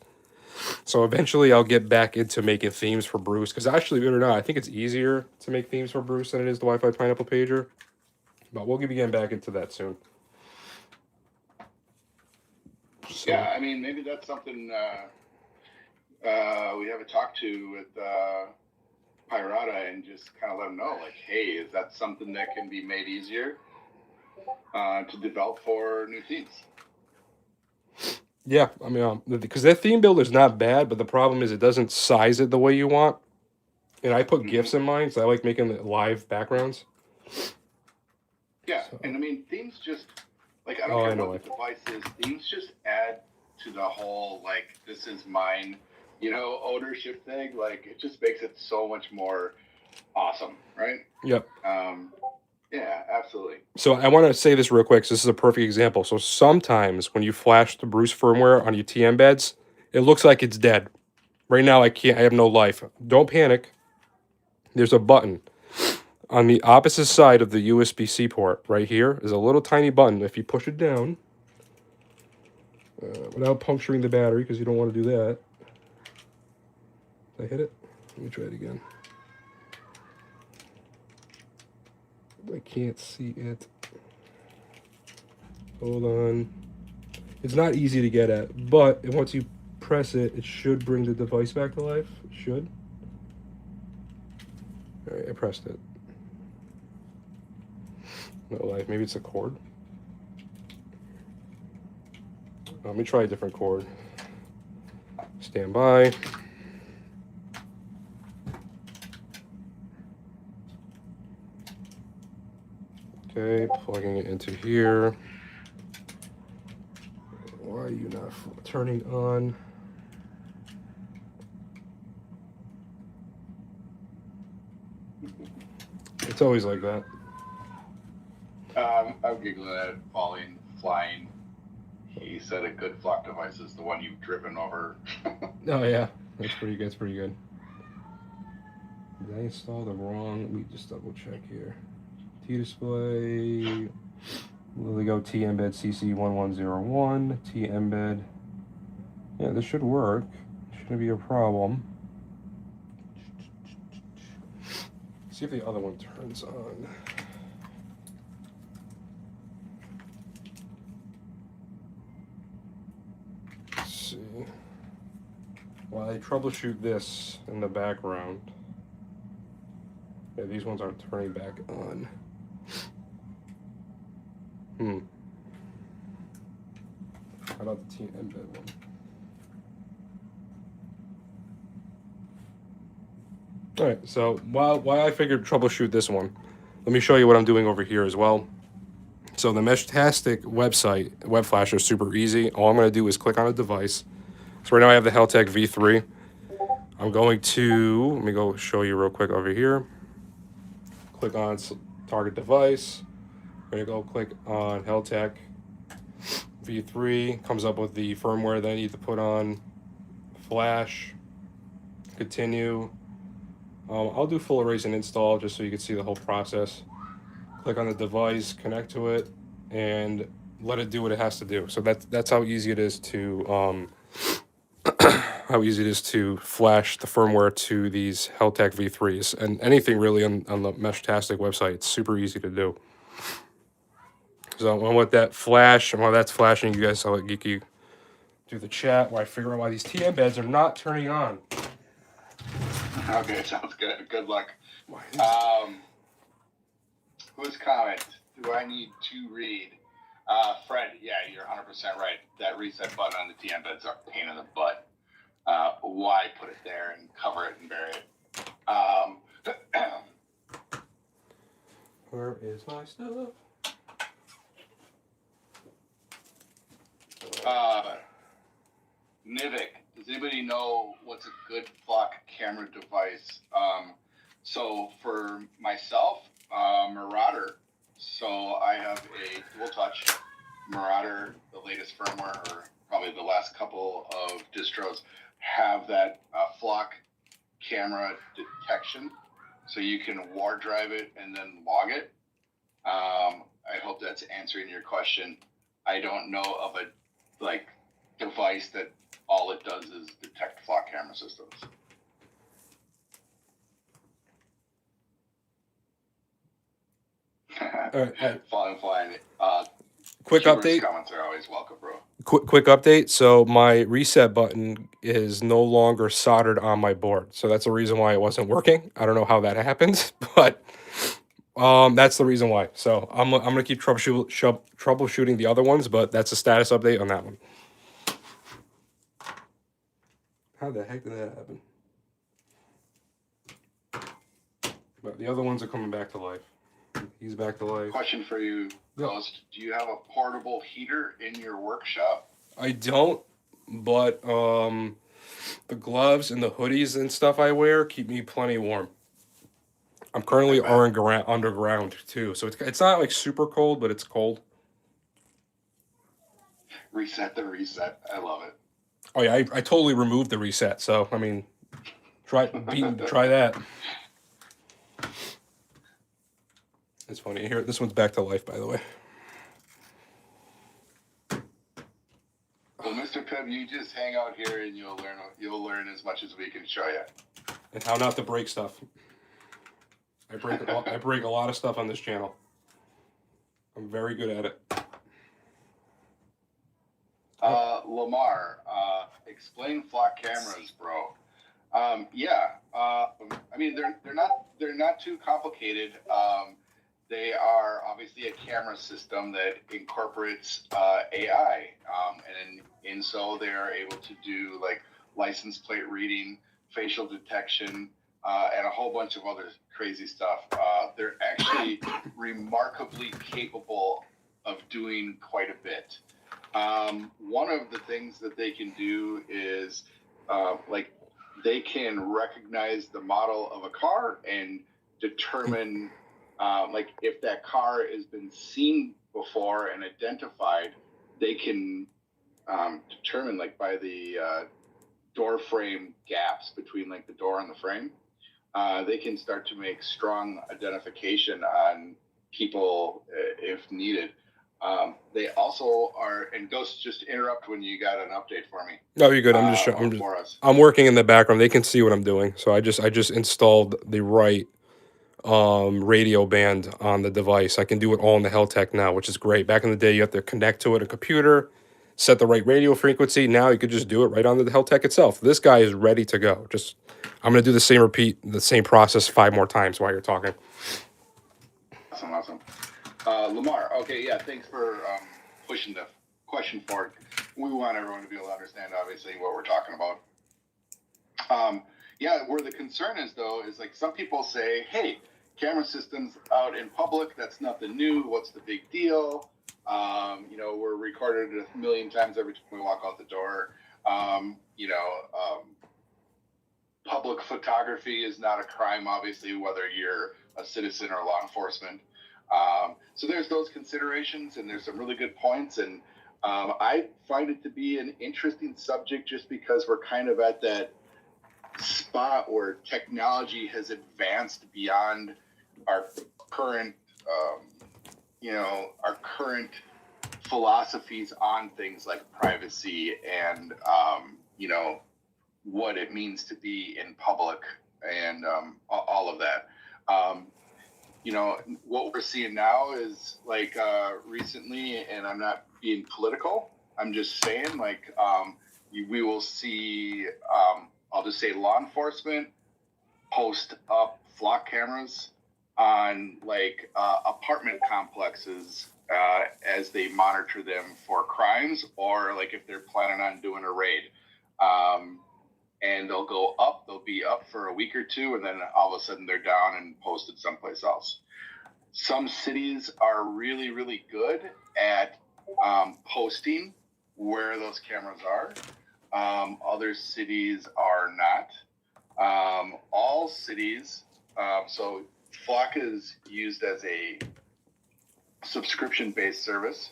So eventually I'll get back into making themes for Bruce, because actually, believe it or not, I think it's easier to make themes for Bruce than it is the Wi-Fi Pineapple pager. But we'll be getting back into that soon. So, yeah, I mean, maybe that's something we have a talk to with Pirata and just kind of let them know, like, hey, is that something that can be made easier to develop for new themes? Yeah, I mean, because that theme builder is not bad, but the problem is it doesn't size it the way you want. And I put GIFs in mine, so I like making the live backgrounds. Yeah, so. And I mean, themes just, like, I don't care what the device is, themes just add to the whole, like, this is mine, you know, ownership thing. Like, it just makes it so much more awesome, right? Yep. Yeah, absolutely. So I want to say this real quick. So this is a perfect example. So sometimes when you flash the Bruce firmware on your TM beds, it looks like it's dead. Right now, I have no life. Don't panic. There's a button on the opposite side of the USB-C port. Right here is a little tiny button. If you push it down, without puncturing the battery, because you don't want to do that. Did I hit it? Let me try it again. I can't see it. Hold on. It's not easy to get at, but once you press it, it should bring the device back to life. It should. All right, I pressed it. No life. Maybe it's a cord. Let me try a different cord. Stand by. Okay, plugging it into here. Why are you not turning on? It's always like that. I'm giggling at falling, flying. He said a good flock device is the one you've driven over. Oh yeah, that's pretty good. That's pretty good. Did I install the wrong? Let me just double check here. T-display. There we go, T embed CC1101, T embed. Yeah, this should work. Shouldn't be a problem. See if the other one turns on. Let's see. While I troubleshoot this in the background. Yeah, these ones aren't turning back on. How about the T embed one? All right, so while I figured troubleshoot this one, let me show you what I'm doing over here as well. So the Meshtastic website, web flasher is super easy. All I'm going to do is click on a device. So right now I have the Heltec V3. I'm going to, let me go show you real quick over here. Click on target device. I'm going to go click on Heltec V3. Comes up with the firmware that I need to put on. Flash. Continue. I'll do full erase and install just so you can see the whole process. Click on the device, connect to it, and let it do what it has to do. So that's how easy it is to flash the firmware to these Heltec V3s and anything really on the Meshtastic website. It's super easy to do. So while that's flashing, you guys, I'll let Geeky do the chat while I figure out why these T embeds are not turning on. Okay, sounds good. Good luck. Whose comment do I need to read? Fred, yeah, you're 100% right. That reset button on the T embeds are a pain in the butt. Why put it there and cover it and bury it? Where is my stuff? Nivik, does anybody know what's a good flock camera device? So for myself, Marauder. So I have a dual touch Marauder, the latest firmware, or probably the last couple of distros have that flock camera detection. So you can war drive it and then log it. I hope that's answering your question. I don't know of a device that all it does is detect flock camera systems. All right. Fine. Quick update. Comments are always welcome, bro. Quick update. So my reset button is no longer soldered on my board. So that's the reason why it wasn't working. I don't know how that happened, but that's the reason why. So I'm gonna keep troubleshooting the other ones, but that's a status update on that one. How the heck did that happen? But the other ones are coming back to life. He's back to life. Question for you, Ghost. Do you have a portable heater in your workshop? I don't, but the gloves and the hoodies and stuff I wear keep me plenty warm. I'm currently underground too, so it's not like super cold, but it's cold. Reset the reset. I love it. Oh yeah, I totally removed the reset. So I mean, try that. It's funny. Here, this one's back to life, by the way. Well, Mr. Pibb, you just hang out here and you'll learn as much as we can show you. And how not to break stuff. I break a lot of stuff on this channel. I'm very good at it. Lamar, explain flock cameras, bro. Yeah. I mean, they're not too complicated. They are obviously a camera system that incorporates AI, and so they are able to do like license plate reading, facial detection, and a whole bunch of other crazy stuff. They're actually remarkably capable of doing quite a bit. One of the things that they can do is they can recognize the model of a car and determine if that car has been seen before and identified. They can determine by the door frame gaps between the door and the frame. They can start to make strong identification on people if needed. They also are, and Ghost, just interrupt when you got an update for me. No, you're good. Or for us. I'm working in the background. They can see what I'm doing. So I just installed the right radio band on the device. I can do it all in the Heltec now, which is great. Back in the day, you have to connect to it a computer, set the right radio frequency. Now you could just do it right on the Heltec itself. This guy is ready to go. Just I'm gonna do the same process 5 more times while you're talking. Awesome. Lamar, okay, yeah, thanks for pushing the question forward. We want everyone to be able to understand, obviously, what we're talking about. Yeah, where the concern is, though, is like some people say, hey, camera systems out in public, that's nothing new. What's the big deal? We're recorded 1 million times every time we walk out the door. Public photography is not a crime, obviously, whether you're a citizen or law enforcement. So there's those considerations, and there's some really good points. And I find it to be an interesting subject just because we're kind of at that spot where technology has advanced beyond our current, our current philosophies on things like privacy and, what it means to be in public and all of that. What we're seeing now is like recently, and I'm not being political, I'm just saying we will see, I'll just say law enforcement post up flock cameras on apartment complexes as they monitor them for crimes, or like if they're planning on doing a raid. And they'll be up for a week or two, and then all of a sudden they're down and posted someplace else. Some cities are really, really good at posting where those cameras are. Other cities are not. All cities, so Flock is used as a subscription-based service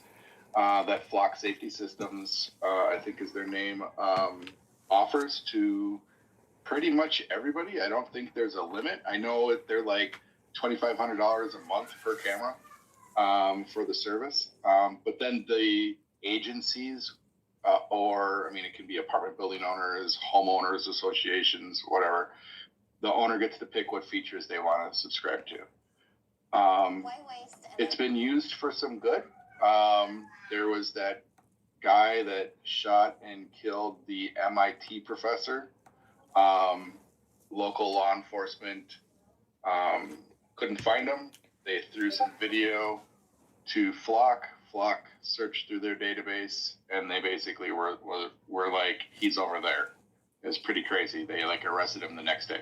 that Flock Safety Systems, I think is their name, offers to pretty much everybody. I don't think there's a limit. I know they're like $2,500 a month per camera for the service. But then the agencies, it can be apartment building owners, homeowners associations, whatever. The owner gets to pick what features they want to subscribe to. It's been used for some good. There was that guy that shot and killed the MIT professor. Local law enforcement couldn't find him. They threw some video to Flock. Flock searched through their database, and they basically were like, he's over there. It was pretty crazy. They arrested him the next day.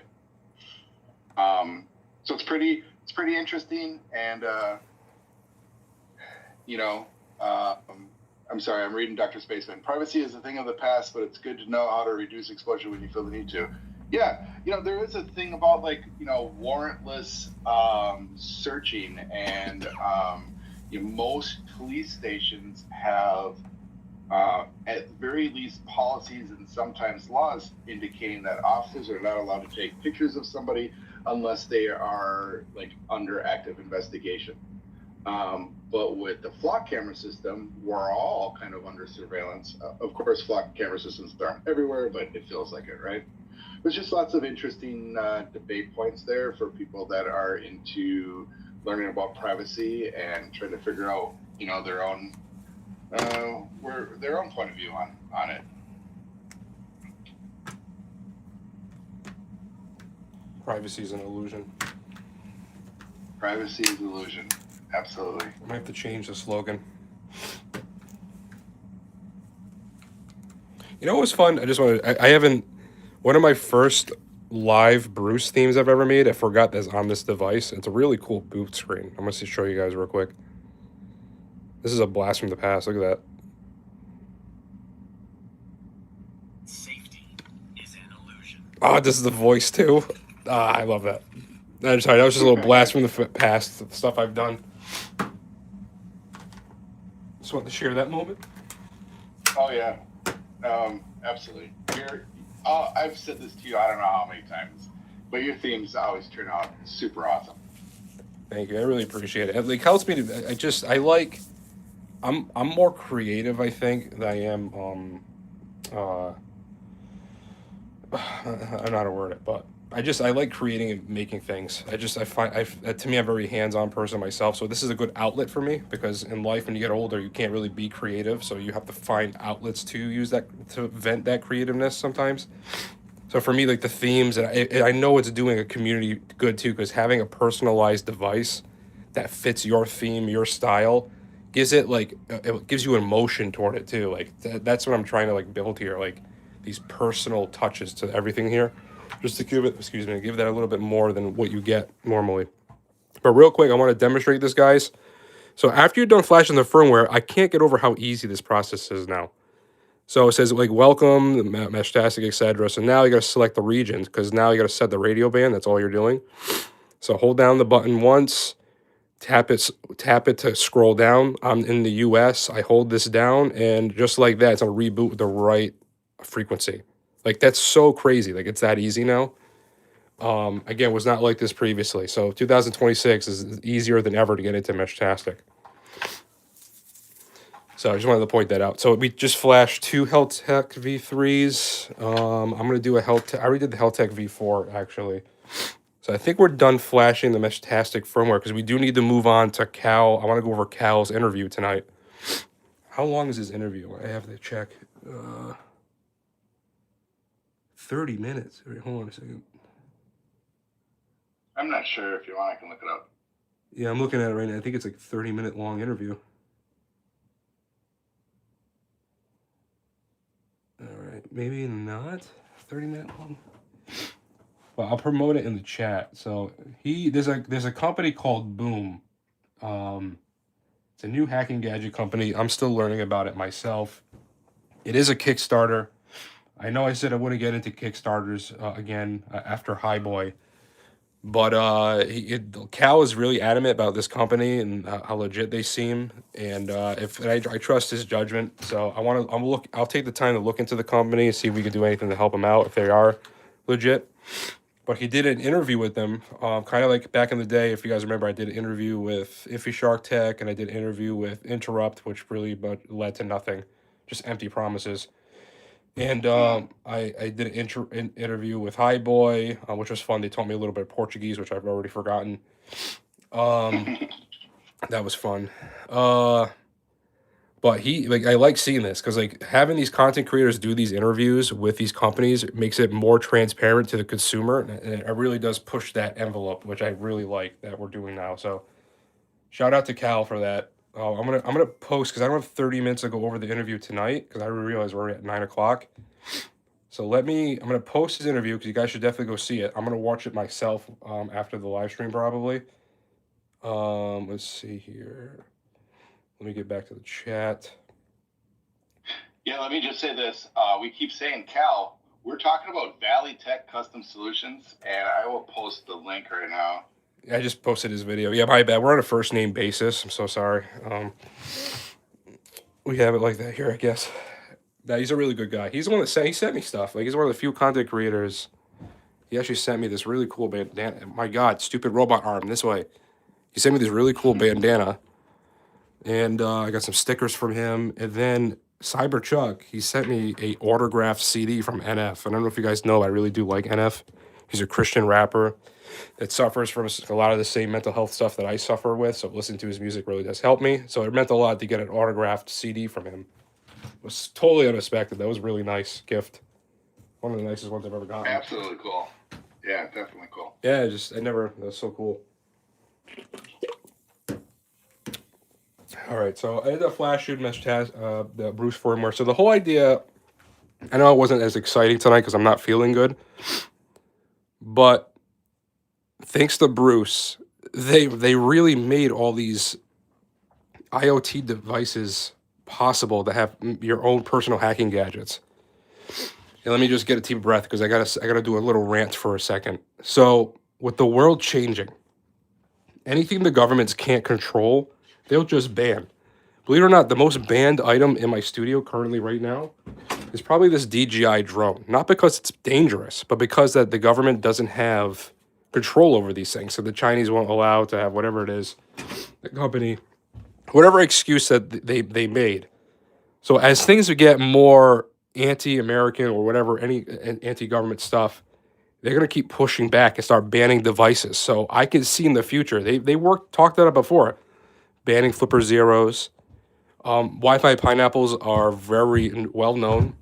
So it's pretty interesting, and I'm sorry, I'm reading Dr. Spaceman. Privacy is a thing of the past, but it's good to know how to reduce exposure when you feel the need to. Yeah, there is a thing about warrantless searching, and most police stations have at very least policies and sometimes laws indicating that officers are not allowed to take pictures of somebody unless they are under active investigation. But with the Flock camera system, we're all kind of under surveillance. Of course, Flock camera systems aren't everywhere, but it feels like it, right? There's just lots of interesting debate points there for people that are into learning about privacy and trying to figure out, their own point of view on it. Privacy is an illusion. Privacy is an illusion. Absolutely. I might have to change the slogan. What was fun? I haven't, one of my first live Bruce themes I've ever made, I forgot that's on this device. It's a really cool boot screen. I'm going to show you guys real quick. This is a blast from the past. Look at that. Safety is an illusion. Oh, this is the voice too. I love that. I'm sorry, that was just a little blast from the past, the stuff I've done. Just wanted to share that moment. Oh, yeah. Absolutely. I've said this to you, I don't know how many times, but your themes always turn out super awesome. Thank you. I really appreciate it. It helps me to, I like I'm more creative, I think, than I am I don't know how to word it, but I like creating and making things. I find to me I'm a very hands-on person myself, so this is a good outlet for me because in life when you get older you can't really be creative, so you have to find outlets to use that to vent that creativeness sometimes. So for me, like the themes, and I know it's doing a community good too, because having a personalized device that fits your theme, your style, gives it like it gives you emotion toward it too. Like that's what I'm trying to like build here, like these personal touches to everything here, just to give it, excuse me, give that a little bit more than what you get normally. But real quick, I want to demonstrate this, guys. So after you're done flashing the firmware, I can't get over how easy this process is now. So it says like welcome, Meshtastic, etc. So now you got to select the regions because now you got to set the radio band. That's all you're doing. So hold down the button once, tap it to scroll down. I'm in the US. I hold this down, and just like that, it's gonna reboot with the right frequency. Like that's so crazy. Like it's that easy now. Again, was not like this previously. So 2026 is easier than ever to get into Meshtastic. So I just wanted to point that out. So we just flashed two Heltec V3s. I'm gonna do a Heltec. I already did the Heltec V4 actually. So I think we're done flashing the Meshtastic firmware because we do need to move on to Cal. I want to go over Cal's interview tonight. How long is his interview? I have to check. 30 minutes. Wait, hold on a second. I'm not sure. If you want, I can look it up. Yeah, I'm looking at it right now. I think it's like 30-minute long interview. All right, maybe not 30-minute long. Well, I'll promote it in the chat. So there's a company called Boom. It's a new hacking gadget company. I'm still learning about it myself. It is a Kickstarter. I know I said I wouldn't get into Kickstarters again after Highboy, but Cal is really adamant about this company and how legit they seem, and I trust his judgment. So I'll take the time to look into the company and see if we can do anything to help them out if they are legit. But he did an interview with them, kind of like back in the day. If you guys remember, I did an interview with Iffy Shark Tech, and I did an interview with Interrupt, which really led to nothing, just empty promises. And I did an interview with Highboy, which was fun. They taught me a little bit of Portuguese, which I've already forgotten. That was fun. But I like seeing this because like having these content creators do these interviews with these companies makes it more transparent to the consumer, and it really does push that envelope, which I really like that we're doing now. So shout out to Cal for that. I'm gonna post because I don't have 30 minutes to go over the interview tonight because I realize we're already at 9 o'clock. So I'm gonna post his interview because you guys should definitely go see it. I'm gonna watch it myself after the live stream probably. Let's see here. Let me get back to the chat. Yeah, let me just say this. We keep saying Cal. We're talking about Valley Tech Custom Solutions, and I will post the link right now. I just posted his video. Yeah, my bad. We're on a first name basis. I'm so sorry. We have it like that here, I guess. Now, he's a really good guy. He's the one that he sent me stuff. Like he's one of the few content creators. He actually sent me this really cool bandana. My God, stupid robot arm this way. He sent me this really cool bandana. And I got some stickers from him. And then Cyberchuck, he sent me a autographed CD from NF. And I don't know if you guys know, I really do like NF. He's a Christian rapper that suffers from a lot of the same mental health stuff that I suffer with. So listening to his music really does help me. So it meant a lot to get an autographed CD from him. It was totally unexpected. That was a really nice gift. One of the nicest ones I've ever gotten. Absolutely cool. Yeah, definitely cool. Yeah, that was so cool. All right, so I did the flash shoot the Bruce firmware. So the whole idea, I know it wasn't as exciting tonight because I'm not feeling good, but thanks to Bruce, they really made all these IoT devices possible to have your own personal hacking gadgets. And let me just get a deep breath because I gotta do a little rant for a second. So with the world changing, anything the governments can't control, they'll just ban. Believe it or not, the most banned item in my studio currently right now is probably this DJI drone. Not because it's dangerous, but because that the government doesn't have control over these things. So the Chinese won't allow to have whatever it is. The company whatever excuse that they made. So as things get more anti-American or whatever, any anti-government stuff, they're gonna keep pushing back and start banning devices. So I can see in the future they talked that up before, banning flipper zeros. Wi-Fi pineapples are very well known.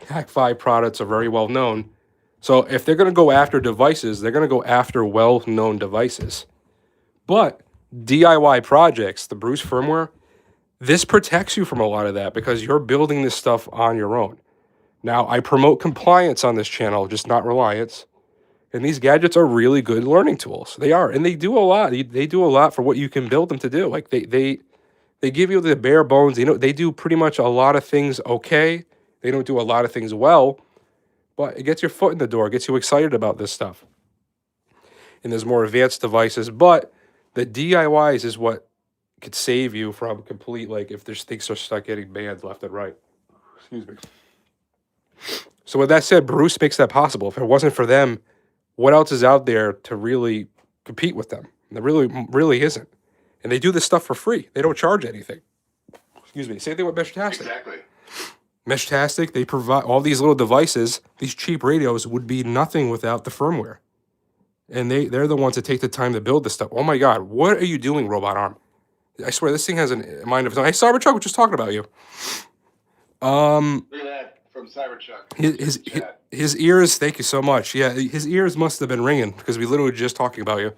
Hack5 products are very well known. So if they're gonna go after devices, they're gonna go after well-known devices. But DIY projects, the Bruce firmware, this protects you from a lot of that because you're building this stuff on your own. Now, I promote compliance on this channel, just not reliance. And these gadgets are really good learning tools. They are, and they do a lot. They do a lot for what you can build them to do. Like they give you the bare bones. You know, they do pretty much a lot of things okay. They don't do a lot of things well, but it gets your foot in the door, gets you excited about this stuff. And there's more advanced devices, but the DIYs is what could save you from complete, like, if there's things are start getting banned left and right. Excuse me. So with that said, Bruce makes that possible. If it wasn't for them, what else is out there to really compete with them? There really isn't. And they do this stuff for free. They don't charge anything. Excuse me. Same thing with Meshtastic. Exactly. Meshtastic, they provide all these little devices. These cheap radios would be nothing without the firmware. And they're the ones that take the time to build this stuff. Oh my God, what are you doing, Robot Arm? I swear this thing has a mind of its own. Hey, Cybertruck, we're just talking about you. Look at that from Cybertruck. His ears. Thank you so much. Yeah, his ears must have been ringing because we literally just talking about you.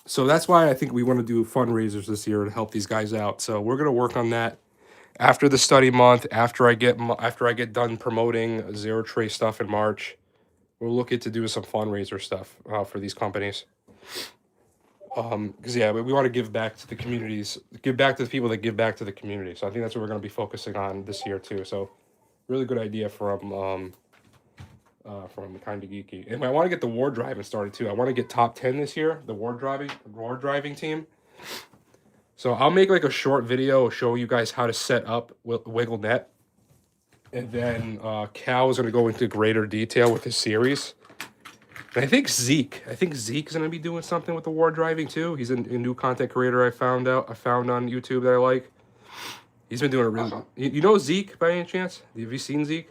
So that's why I think we want to do fundraisers this year to help these guys out. So we're gonna work on that after the study month. After I get done promoting Zero Trace stuff in March, we'll look into doing some fundraiser stuff for these companies. Because yeah, we want to give back to the communities, give back to the people that give back to the community. So I think that's what we're going to be focusing on this year too. So really good idea from Kinda Geeky. And I want to get the war driving started too. I want to get top 10 this year, the war driving team. So I'll make like a short video showing you guys how to set up WiggleNet. And then Cal is going to go into greater detail with his series. And I think Zeke's going to be doing something with the war driving too. He's a new content creator I found on YouTube that I like. He's been doing a really... Awesome. You know Zeke by any chance? Have you seen Zeke?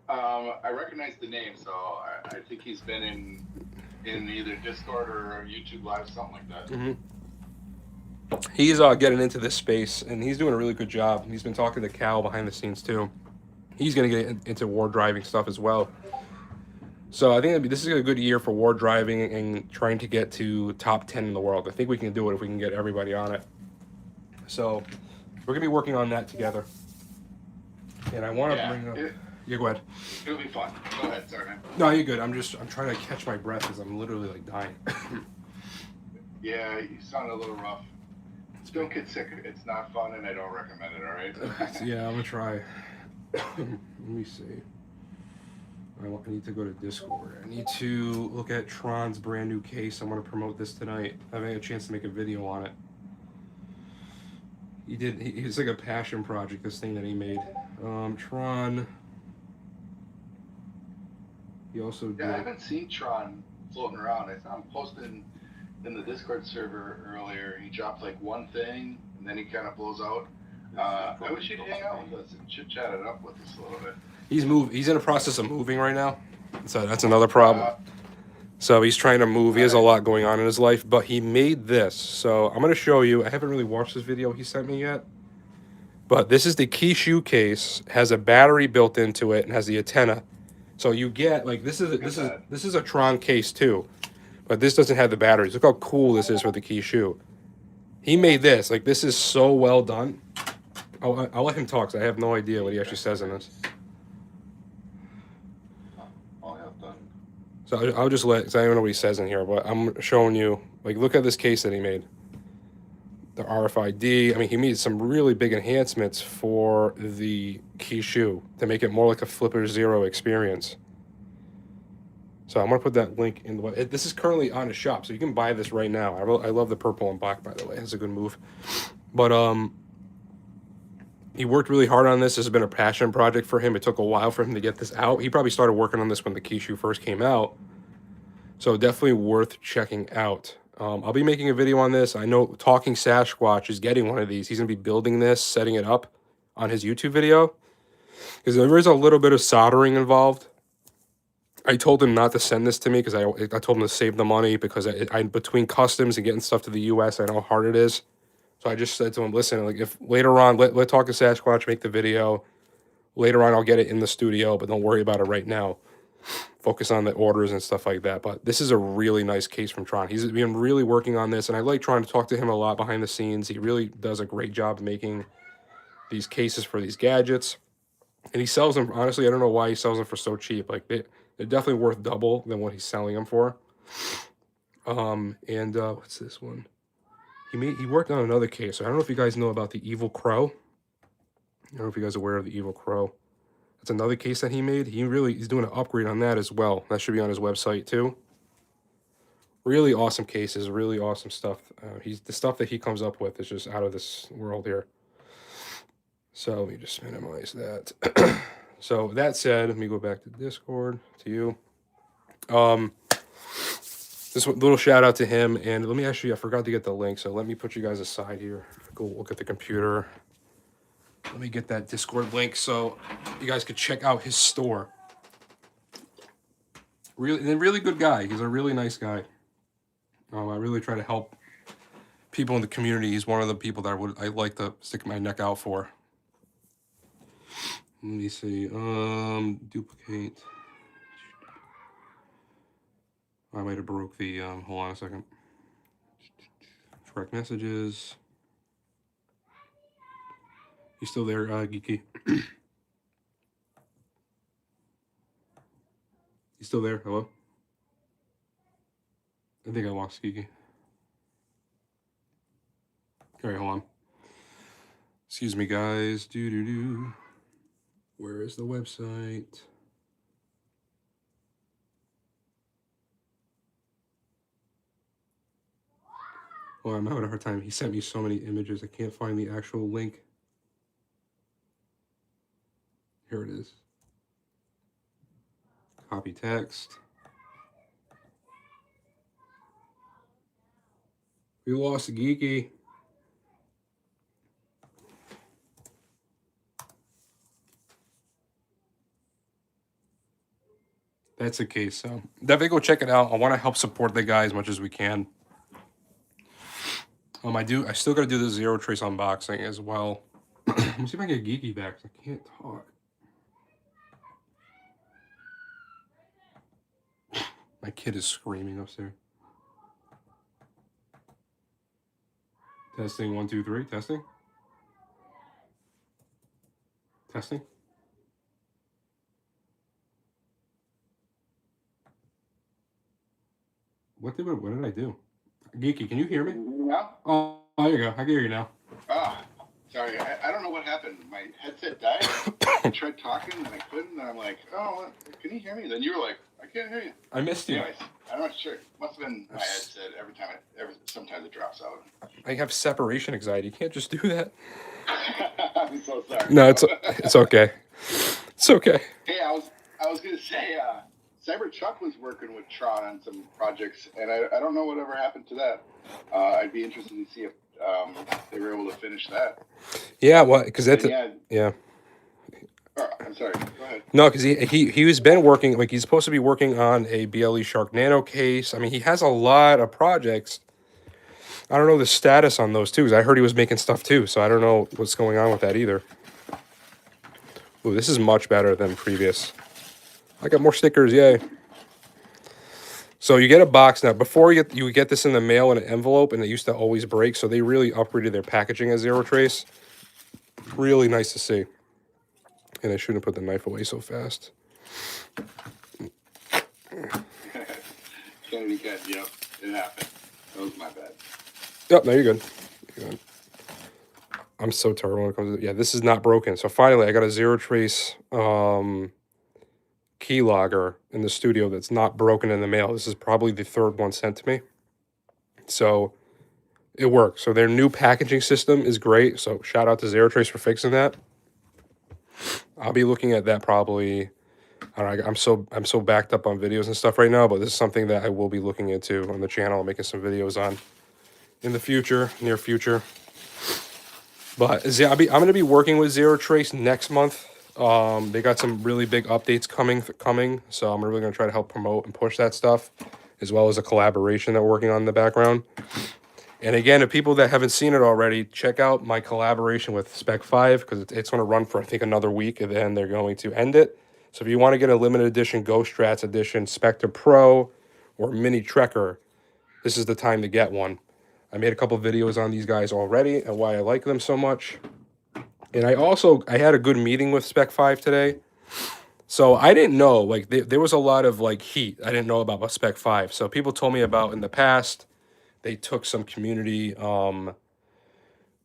I recognize the name, so I think he's been in either Discord or YouTube Live, something like that. Mm-hmm. He's getting into this space, and he's doing a really good job. He's been talking to Cal behind the scenes too. He's going to get into war driving stuff as well. So I think this is a good year for war driving and trying to get to top 10 in the world. I think we can do it if we can get everybody on it. So we're going to be working on that together. And I want to bring up... Yeah, go ahead. It'll be fun. Go ahead, sorry, man. No, you're good. I'm trying to catch my breath because I'm literally like dying. Yeah, you sound a little rough. Don't get sick. It's not fun, and I don't recommend it, all right? Yeah, I'm going to try. Let me see. I need to go to Discord. I need to look at Tron's brand new case. I want to promote this tonight. I haven't had a chance to make a video on it. It's like a passion project, this thing that he made. Tron. He also did... Yeah, I haven't seen Tron floating around. I saw him posting in the Discord server earlier. He dropped like one thing, and then he kind of blows out. I wish he'd hang out with us and chit-chat it up with us a little bit. He's in the process of moving right now, so that's another problem. So he's trying to move. He has a lot going on in his life, but he made this. So I'm going to show you. I haven't really watched this video he sent me yet, but this is the Keyshoe case. Has a battery built into it and has the antenna. So you get like this is a Tron case too, but this doesn't have the batteries. Look how cool this is for the Keyshoe. He made this. Like, this is so well done. I'll let him talk, because I have no idea what he actually says in this. So I'll just because I don't know what he says in here, but I'm showing you, like, look at this case that he made. The RFID. I mean, he made some really big enhancements for the Keyshoe to make it more like a Flipper Zero experience. So I'm going to put that link in the... This is currently on his shop, so you can buy this right now. I love the purple and black, by the way. It's a good move. But he worked really hard on this. This has been a passion project for him. It took a while for him to get this out. He probably started working on this when the Keyshoe first came out. So definitely worth checking out. I'll be making a video on this. I know Talking Sasquatch is getting one of these. He's going to be building this, setting it up on his YouTube video. Because there is a little bit of soldering involved. I told him not to send this to me because I told him to save the money because I between customs and getting stuff to the U.S., I know how hard it is. So I just said to him, listen, like if later on, let Talking Sasquatch make the video. Later on, I'll get it in the studio, but don't worry about it right now. Focus on the orders and stuff like that. But this is a really nice case from Tron. He's been really working on this, and I like trying to talk to him a lot behind the scenes. He really does a great job making these cases for these gadgets. And he sells them, honestly, I don't know why he sells them for so cheap. Like, they're definitely worth double than what he's selling them for. What's this one? He worked on another case. I don't know if you guys know about the Evil Crow. I don't know if you guys are aware of the Evil Crow. That's another case that he made. He's doing an upgrade on that as well. That should be on his website too. Really awesome cases, really awesome stuff. The stuff that he comes up with is just out of this world here. So let me just minimize that. So that said, let me go back to Discord to you. This little shout out to him, and let me actually, I forgot to get the link, so let me put you guys aside here. Go look at the computer. Let me get that Discord link so you guys could check out his store. Really good guy. He's a really nice guy. I really try to help people in the community. He's one of the people that I like to stick my neck out for. Let me see. Duplicate. I might have broke the. Hold on a second. Track messages. You still there, Geeky? You still there? Hello? I think I lost Geeky. All right, hold on. Excuse me, guys. Where is the website? Well, I'm having a hard time. He sent me so many images. I can't find the actual link. Here it is. Copy text. We lost Geeky. That's the case. So definitely go check it out. I want to help support the guy as much as we can. I still got to do the Zero Trace unboxing as well. Let me see if I can get Geeky back. I can't talk. My kid is screaming upstairs. Testing 1, 2, 3. Testing. Testing. What did I do? Geeky, can you hear me? Yeah. Oh, there you go. I can hear you now. Oh, sorry. I don't know what happened. My headset died. I tried talking and I couldn't. And I'm like, oh, can you hear me? Then you were like, I can't hear you. I missed you. Anyways, I'm not sure. Must have been my headset. Sometimes it drops out. I have separation anxiety. You can't just do that. I'm so sorry. No, it's okay. It's okay. Hey, I was gonna say, Cyberchuck was working with Tron on some projects, and I don't know whatever happened to that. I'd be interested to see if they were able to finish that. Yeah, well, because that's yeah. Oh, I'm sorry. Go ahead. No, because he's been working, like he's supposed to be working on a BLE Shark Nano case. I mean, he has a lot of projects. I don't know the status on those too, because I heard he was making stuff too, so I don't know what's going on with that either. Ooh, this is much better than previous. I got more stickers, yay. So you get a box now. Before you get this in the mail in an envelope, and it used to always break, so they really upgraded their packaging at Zero Trace. Really nice to see. And I shouldn't put the knife away so fast. Kennedy cat, yep, it happened. That was my bad. Yep, no, you're good. You're good. I'm so terrible when it comes to... Yeah, this is not broken. So finally, I got a Zero Trace keylogger in the studio that's not broken in the mail. This is probably the third one sent to me. So it works. So their new packaging system is great. So shout out to Zero Trace for fixing that. I'll be looking at that probably... I don't know, I'm so backed up on videos and stuff right now, but this is something that I will be looking into on the channel, making some videos on in the future, near future. But I'm going to be working with Zero Trace next month. They got some really big updates coming, so I'm really going to try to help promote and push that stuff, as well as a collaboration that we're working on in the background. And again, if people that haven't seen it already, check out my collaboration with Spec 5, because it's going to run for, I think, another week, and then they're going to end it. So if you want to get a limited edition GhostStrats edition Spectre Pro or Mini Trekker, this is the time to get one. I made a couple videos on these guys already and why I like them so much. And I had a good meeting with Spec 5 today. So I didn't know, like, there was a lot of, like, heat I didn't know about Spec 5. So people told me about in the past, they took some community,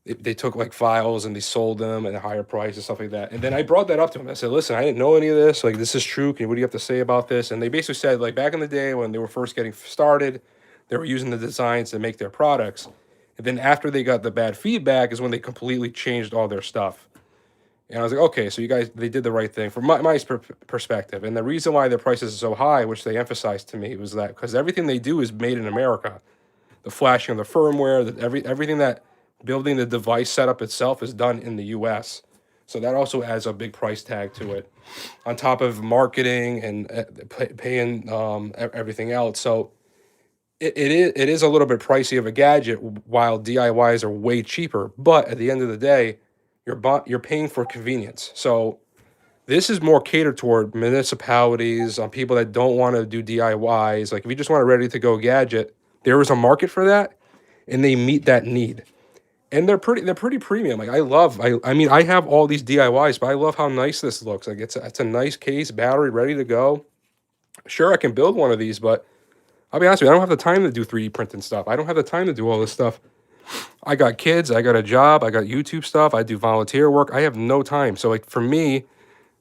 they took, like, files and they sold them at a higher price and stuff like that. And then I brought that up to them. I said, listen, I didn't know any of this. Like, this is true. What do you have to say about this? And they basically said, like, back in the day when they were first getting started, they were using the designs to make their products. And then after they got the bad feedback is when they completely changed all their stuff. And I was like, okay, so you guys, they did the right thing from my perspective. And the reason why their prices are so high, which they emphasized to me, was that because everything they do is made in America. The flashing of the firmware, everything that building the device setup itself is done in the U.S. So that also adds a big price tag to it, on top of marketing and paying everything else. So it is a little bit pricey of a gadget, while DIYs are way cheaper. But at the end of the day, you're paying for convenience. So this is more catered toward municipalities, on people that don't want to do DIYs. Like if you just want a ready to go gadget, there is a market for that, and they meet that need. And they're pretty premium. Like I mean I have all these DIYs, but I love how nice this looks. Like it's a nice case, battery ready to go. Sure, I can build one of these, but I'll be honest with you, I don't have the time to do 3D printing stuff. I don't have the time to do all this stuff. I got kids, I got a job, I got YouTube stuff, I do volunteer work. I have no time. So like for me,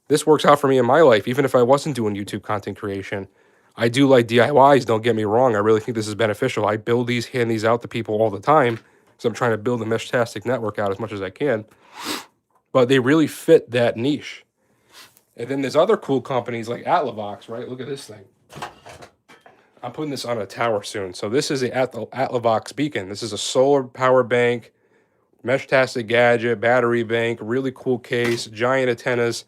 this works out for me in my life, even if I wasn't doing YouTube content creation. I do like DIYs, don't get me wrong. I really think this is beneficial. I build these, hand these out to people all the time. So I'm trying to build a Meshtastic network out as much as I can. But they really fit that niche. And then there's other cool companies like Atlevox, right? Look at this thing. I'm putting this on a tower soon. So this is the Atlevox beacon. This is a solar power bank, Meshtastic gadget, battery bank, really cool case, giant antennas.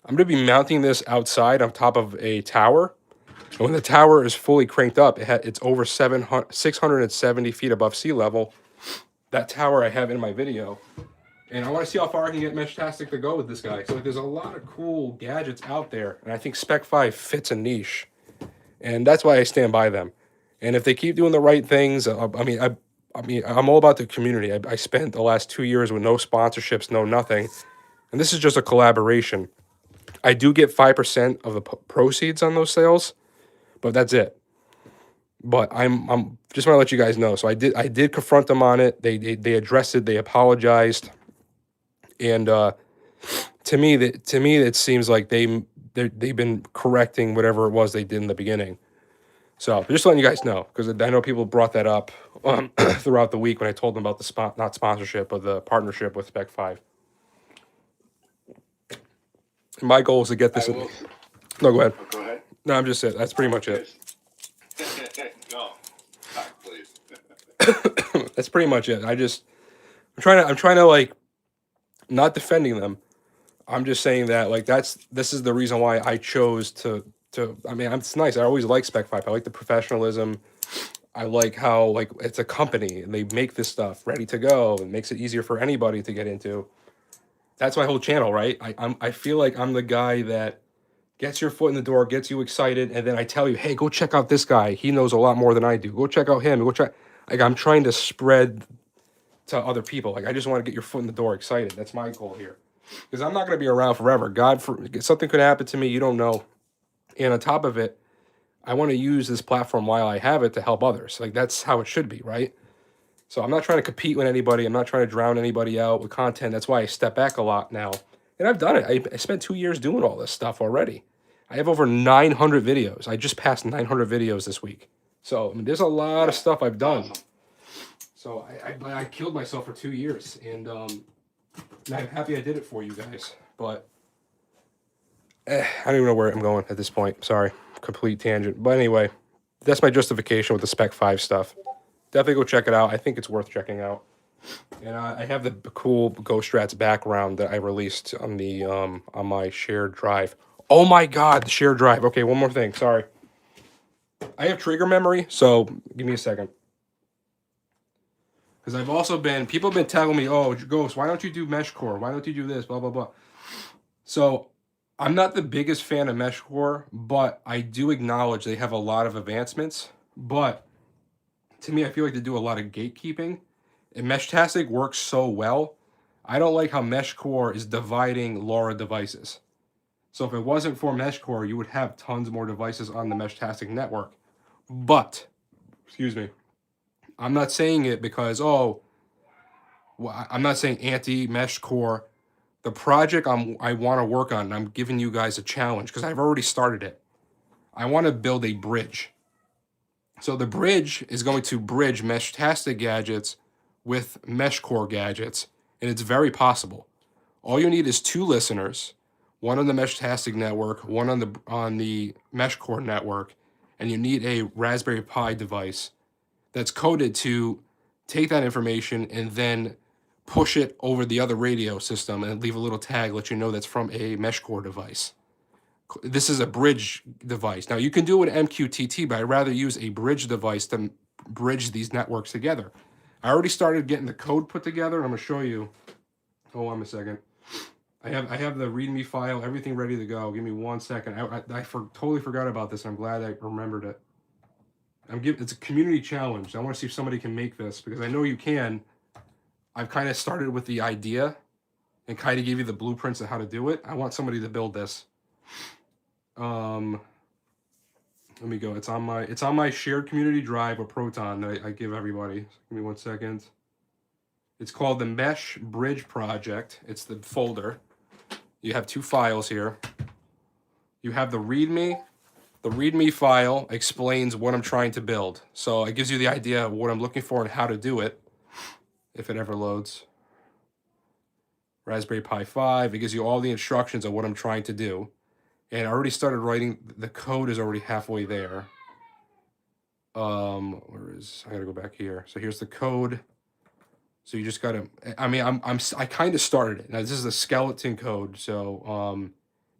I'm going to be mounting this outside on top of a tower. And when the tower is fully cranked up, it's over 670 feet above sea level. That tower I have in my video. And I want to see how far I can get Meshtastic to go with this guy. So there's a lot of cool gadgets out there. And I think Spec 5 fits a niche. And that's why I stand by them. And if they keep doing the right things, I mean, I'm all about the community. I spent the last 2 years with no sponsorships, no nothing. And this is just a collaboration. I do get 5% of the proceeds on those sales, but that's it. But I'm just want to let you guys know. So I did confront them on it. They addressed it. They apologized. And to me it seems like they've been correcting whatever it was they did in the beginning. So just letting you guys know, because I know people brought that up throughout the week when I told them about the not sponsorship, but the partnership with Spec 5. My goal is to get this. No, go ahead. Oh, go ahead. No, I'm just it. That's pretty much it. No, please. That's pretty much it. I'm trying to like, not defending them. I'm just saying that like this is the reason why I chose to. I mean, it's nice. I always like Spec 5. I like the professionalism. I like how like it's a company and they make this stuff ready to go and makes it easier for anybody to get into. That's my whole channel, right? I feel like I'm the guy that gets your foot in the door, gets you excited, and then I tell you, hey, go check out this guy. He knows a lot more than I do. Go check out him. Go try. Like I'm trying to spread to other people. Like I just want to get your foot in the door, excited. That's my goal here, because I'm not going to be around forever. Something could happen to me. You don't know. And on top of it, I want to use this platform while I have it to help others. Like that's how it should be, right? So I'm not trying to compete with anybody. I'm not trying to drown anybody out with content. That's why I step back a lot now. And I've done it. I spent 2 years doing all this stuff already. I have over 900 videos. I just passed 900 videos this week. So I mean, there's a lot of stuff I've done. Awesome. So I killed myself for 2 years. And I'm happy I did it for you guys. But I don't even know where I'm going at this point. Sorry, complete tangent. But anyway, that's my justification with the Spec 5 stuff. Definitely go check it out. I think it's worth checking out. And I have the cool GhostStrats background that I released on the on my shared drive. Oh my God, the shared drive. Okay, one more thing. Sorry. I have trigger memory, so give me a second. Because I've also been, people have been telling me, oh, Ghost, why don't you do mesh core? Why don't you do this? Blah, blah, blah. So I'm not the biggest fan of mesh core, but I do acknowledge they have a lot of advancements. But to me, I feel like they do a lot of gatekeeping. And Meshtastic works so well. I don't like how mesh core is dividing LoRa devices. So if it wasn't for mesh core, you would have tons more devices on the Meshtastic network. But, excuse me, I'm not saying it because, oh, well, I'm not saying anti-mesh core. The project I want to work on, and I'm giving you guys a challenge because I've already started it. I want to build a bridge. So the bridge is going to bridge Meshtastic gadgets with mesh core gadgets, and it's very possible. All you need is 2 listeners, one on the Meshtastic network, one on the mesh core network, and you need a Raspberry Pi device that's coded to take that information and then push it over the other radio system and leave a little tag, let you know that's from a mesh core device. This is a bridge device. Now you can do an MQTT, but I'd rather use a bridge device to bridge these networks together. I already started getting the code put together, and I'm gonna show you. Hold on a second. I have the README file, everything ready to go. Give me 1 second. I totally forgot about this. I'm glad I remembered it. It's a community challenge. I want to see if somebody can make this because I know you can. I've kind of started with the idea and kind of gave you the blueprints of how to do it. I want somebody to build this. Let me go. It's on my shared community drive with Proton that I give everybody. Give me 1 second. It's called the Mesh Bridge Project. It's the folder. You have 2 files here. You have the README. The README file explains what I'm trying to build. So it gives you the idea of what I'm looking for and how to do it, if it ever loads. Raspberry Pi 5. It gives you all the instructions of what I'm trying to do. And I already started writing. The code is already halfway there. Where is? I gotta go back here. So here's the code. So you just gotta. I mean, I kind of started it. Now this is a skeleton code, so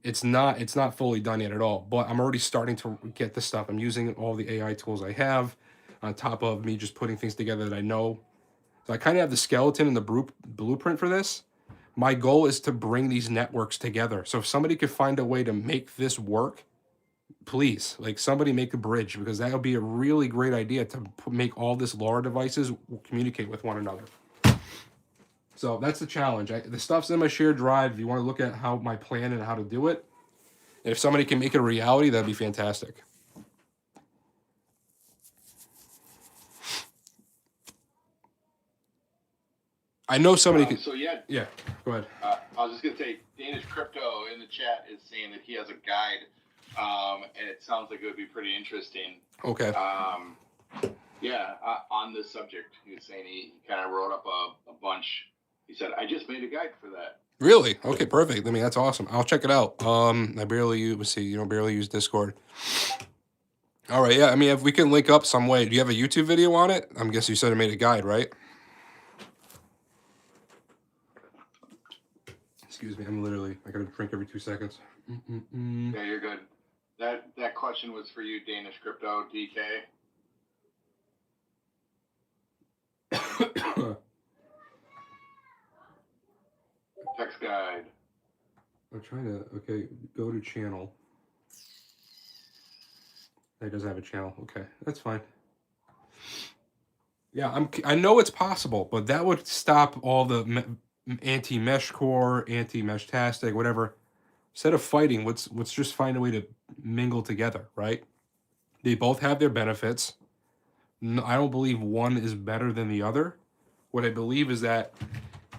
it's not fully done yet at all. But I'm already starting to get the stuff. I'm using all the AI tools I have, on top of me just putting things together that I know. So I kind of have the skeleton and the blueprint for this. My goal is to bring these networks together. So if somebody could find a way to make this work, please, like somebody make a bridge because that would be a really great idea to make all this LoRa devices communicate with one another. So that's the challenge. The stuff's in my shared drive. If you want to look at how my plan and how to do it, and if somebody can make it a reality, that'd be fantastic. I know somebody could. So yeah, go ahead. I was just gonna say, Danish Crypto in the chat is saying that he has a guide, and it sounds like it would be pretty interesting. Okay. On this subject, he was saying he kind of wrote up a bunch. He said, "I just made a guide for that." Really? Okay, perfect. I mean, that's awesome. I'll check it out. I barely use Discord. All right, yeah. I mean, if we can link up some way, do you have a YouTube video on it? I'm guessing you said I made a guide, right? Excuse me. I gotta drink every 2 seconds. Yeah, you're good. That question was for you, Danish Crypto DK. Text guide. I'm trying to, go to channel. It doesn't have a channel. Okay, that's fine. Yeah, I know it's possible, but that would stop all the anti-mesh core, anti-meshtastic, whatever. Instead of fighting, let's just find a way to mingle together, right? They both have their benefits. No, I don't believe one is better than the other. What I believe is that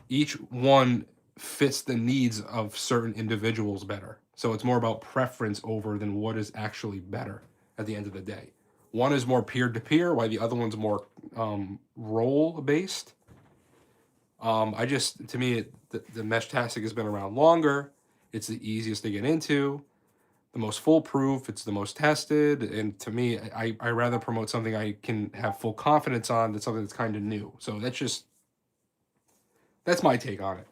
each one fits the needs of certain individuals better. So it's more about preference over than what is actually better at the end of the day. One is more peer-to-peer, while the other one's more role-based. To me, the Meshtastic has been around longer. It's the easiest to get into. the most foolproof, it's the most tested, and to me, I rather promote something I can have full confidence on than something that's kind of new. So that's my take on it.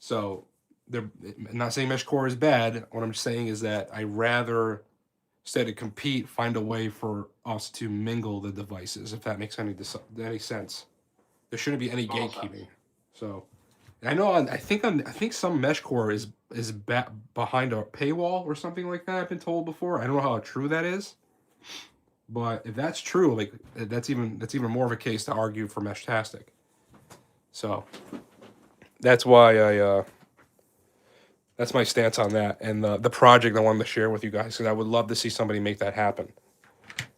So I'm not saying mesh core is bad. What I'm saying is that I rather, instead of compete, find a way for us to mingle the devices, if that makes any sense. There shouldn't be any gatekeeping. So I know I think some mesh core is behind a paywall or something like that. I've been told before. I don't know how true that is, but if that's true, like that's even more of a case to argue for Meshtastic. So that's why that's my stance on that, and the project I wanted to share with you guys, because I would love to see somebody make that happen.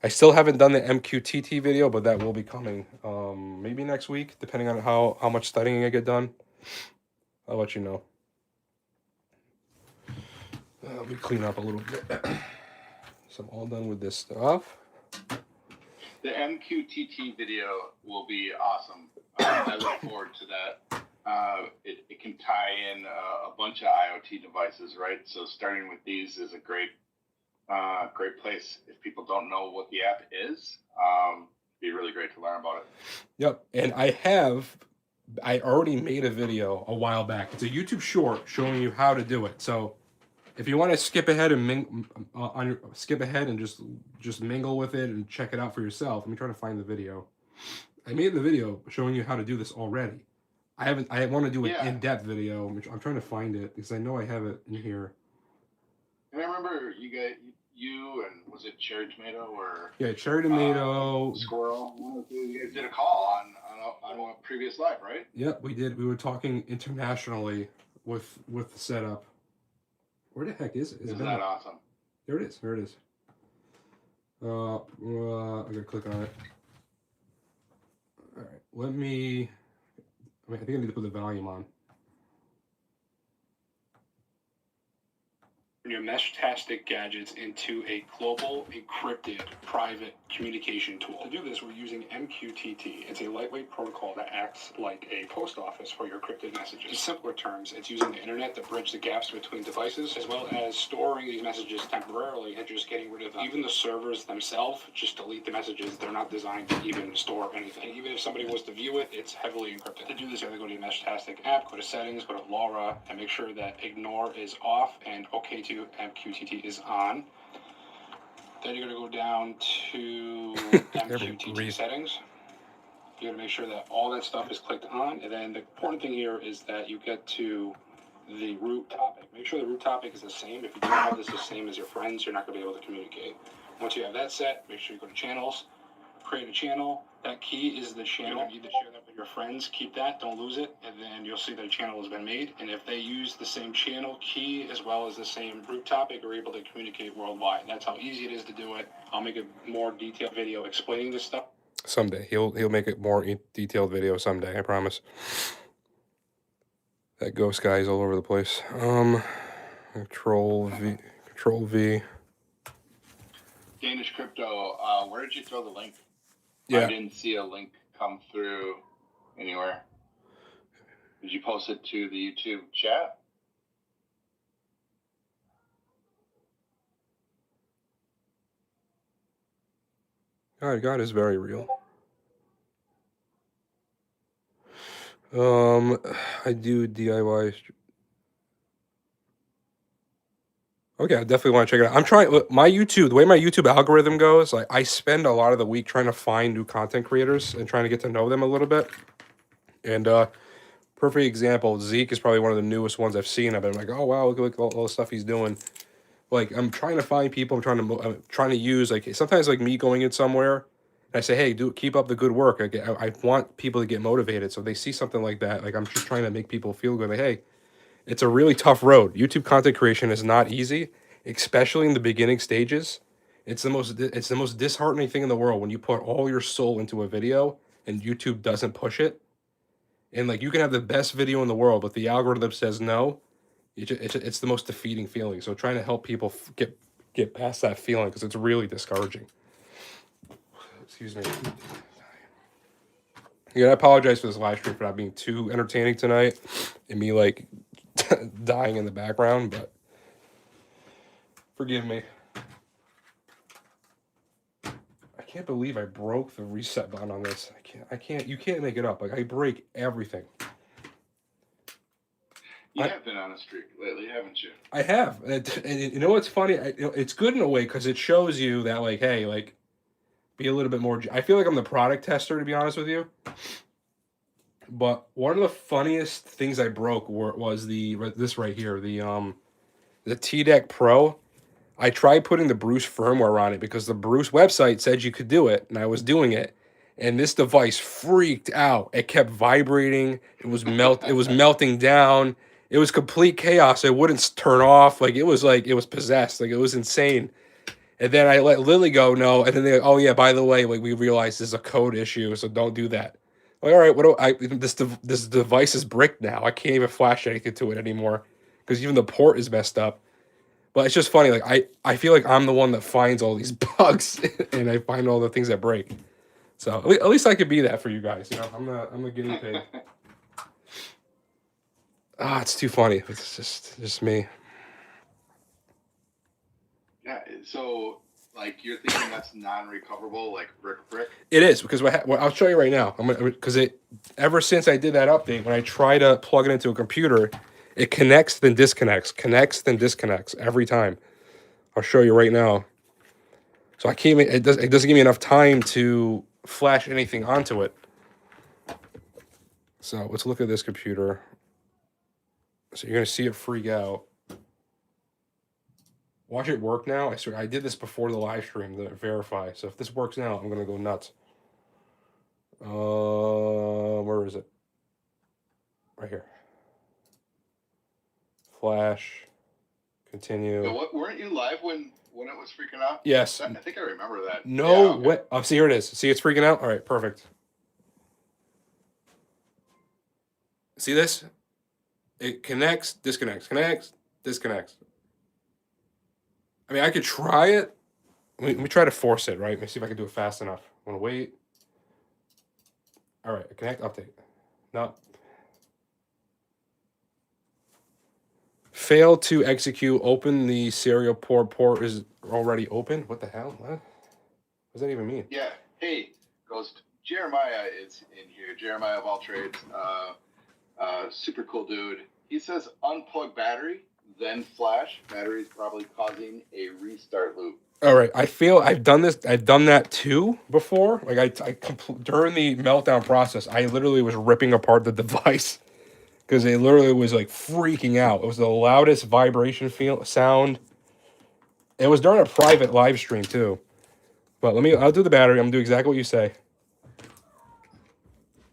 I still haven't done the MQTT video, but that will be coming maybe next week, depending on how much studying I get done. I'll let you know. Let me clean up a little bit. So I'm all done with this stuff. The MQTT video will be awesome. I look forward to that. It can tie in a bunch of IoT devices, right? So starting with these is a great place. If people don't know what the app is, it'd be really great to learn about it. Yep, and I already made a video a while back. It's a YouTube short showing you how to do it. So if you want to skip ahead and just mingle with it and check it out for yourself, let me try to find the video. I made the video showing you how to do this already. I want to do an in-depth video, which I'm trying to find it because I know I have it in here. And I remember you and was it Cherry Tomato or Cherry Tomato, Squirrel? You guys did a call on a previous live, right? Yep, we did. We were talking internationally with the setup. Where the heck is it? Isn't that awesome? There it is. There it is. I'm gonna click on it. All right, I think I need to put the volume on. Your Meshtastic gadgets into a global, encrypted, private communication tool. To do this, we're using MQTT. It's a lightweight protocol that acts like a post office for your encrypted messages. In simpler terms, it's using the internet to bridge the gaps between devices, as well as storing these messages temporarily and just getting rid of them. Even the servers themselves just delete the messages. They're not designed to even store anything. Even if somebody was to view it, it's heavily encrypted. To do this, you have to go to your Meshtastic app, go to settings, go to LoRa, and make sure that ignore is off and OK to MQTT is on. Then you're going to go down to MQTT settings. You're going to make sure that all that stuff is clicked on. And then the important thing here is that you get to the root topic. Make sure the root topic is the same. If you don't have this the same as your friends, you're not going to be able to communicate. Once you have that set, make sure you go to channels, create a channel. That key is the channel. You need to share that with your friends. Keep that. Don't lose it. And then you'll see that a channel has been made. And if they use the same channel key as well as the same root topic, you're able to communicate worldwide. That's how easy it is to do it. I'll make a more detailed video explaining this stuff. Someday. He'll make a more detailed video someday, I promise. That ghost guy is all over the place. Control V. Danish Crypto, where did you throw the link? Yeah. I didn't see a link come through anywhere. Did you post it to the YouTube chat? God is very real. I do DIY. Okay, I definitely want to check it out. I'm trying the way my YouTube algorithm goes, like I spend a lot of the week trying to find new content creators and trying to get to know them a little bit. And perfect example, Zeke is probably one of the newest ones I've seen. I've been like, oh wow, look at all the stuff he's doing. Like I'm trying to find people. I'm trying to use, like, sometimes like me going in somewhere, and I say, hey, keep up the good work. I want people to get motivated. So if they see something like that, like I'm just trying to make people feel good. Like, hey, it's a really tough road. YouTube content creation is not easy, especially in the beginning stages. It's the most disheartening thing in the world when you put all your soul into a video and YouTube doesn't push it. And like you can have the best video in the world, but the algorithm says no. It's the most defeating feeling. So trying to help people get past that feeling, because it's really discouraging. Excuse me. Yeah, I apologize for this live stream for not being too entertaining tonight and me like dying in the background, but Forgive me. I can't believe I broke the reset button on this. I can't, you can't make it up. Like, I break everything. You have been on a streak lately, haven't you? I have. And you know what's funny? It's good in a way because it shows you that, like, hey, like, be a little bit more. I feel like I'm the product tester, to be honest with you. But one of the funniest things I broke was this right here, the T-Deck Pro. I tried putting the Bruce firmware on it because the Bruce website said you could do it, and I was doing it. And this device freaked out. It kept vibrating. It was melting down. It was complete chaos. It wouldn't turn off. Like it was possessed. Like it was insane. And then I let Lily go, no. And then they, oh yeah, by the way, like we realized there's a code issue, so don't do that. Like, all right, what do this device is bricked now. I can't even flash anything to it anymore because even the port is messed up. But it's just funny. Like I feel like I'm the one that finds all these bugs and I find all the things that break. So at least I could be that for you guys. You know, I'm the guinea pig. It's too funny. It's just me. Yeah. So, like, you're thinking that's non-recoverable, like brick? It is because I'll show you right now. Because ever since I did that update, when I try to plug it into a computer, it connects then disconnects, every time. I'll show you right now. So I can't. It doesn't give me enough time to flash anything onto it. So let's look at this computer. So you're gonna see it freak out. Watch it work now. I swear I did this before the live stream to verify. So if this works now, I'm gonna go nuts. Where is it? Right here. Flash. Continue. So weren't you live when it was freaking out? Yes. I think I remember that. No yeah, okay. way. Oh, see, here it is. See, it's freaking out. All right, perfect. See this? It connects, disconnects, connects, disconnects. I mean, I could try it. Let me try to force it, right? Let me see if I can do it fast enough. I'm gonna wait. All right, connect, update. No. Fail to execute. Open the serial port. Port is already open. What the hell? What does that even mean? Yeah. Hey, Ghost. Jeremiah is in here. Jeremiah of all trades. Super cool dude. He says unplug battery, then flash. Battery's probably causing a restart loop. All right, I feel I've done this. I've done that too before. Like during the meltdown process, I literally was ripping apart the device because it literally was like freaking out. It was the loudest vibration sound. It was during a private live stream too. But I'll do the battery. I'm gonna do exactly what you say.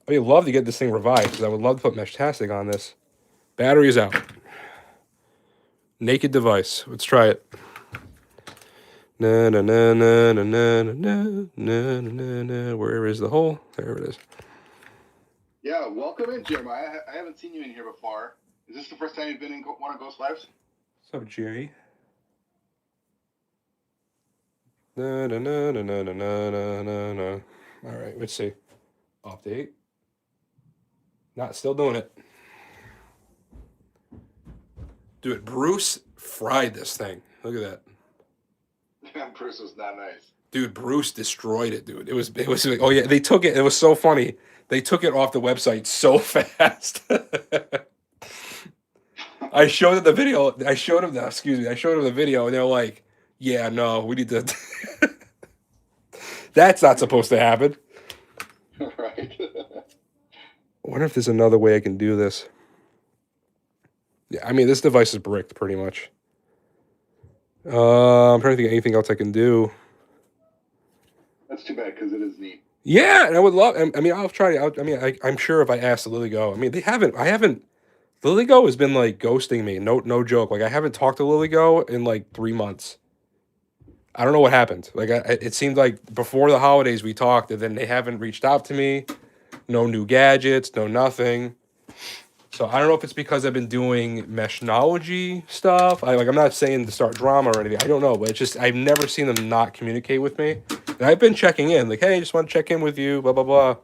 I'd love to get this thing revived because I would love to put Meshtastic on this. Battery is out. Naked device. Let's try it. Na na na na na na na na na na. Where is the hole? There it is. Yeah, welcome in, Jeremiah. I haven't seen you in here before. Is this the first time you've been in one of Ghost Lives? What's up, Jerry? Na na na na na na na na na. All right, let's see. Update. Not still doing it. Dude, Bruce fried this thing. Look at that. Bruce was not nice. Dude, Bruce destroyed it, dude. It was like, oh yeah, they took it. It was so funny. They took it off the website so fast. I showed them the video. I showed them the video, and they're like, yeah, no, we need to. That's not supposed to happen. Right. I wonder if there's another way I can do this. Yeah, I mean, this device is bricked pretty much. I'm trying to think of anything else I can do. That's too bad because it is neat. Yeah, and I would love. I mean, I'll try. I'm sure if I asked LilyGo. I mean, they haven't. I haven't. LilyGo has been like ghosting me. No joke. Like I haven't talked to LilyGo in like 3 months. I don't know what happened. Like it seemed like before the holidays we talked, and then they haven't reached out to me. No new gadgets. No nothing. So I don't know if it's because I've been doing Meshnology stuff. I'm not saying to start drama or anything. I don't know, but it's just I've never seen them not communicate with me. And I've been checking in, like, hey, just want to check in with you, blah, blah, blah.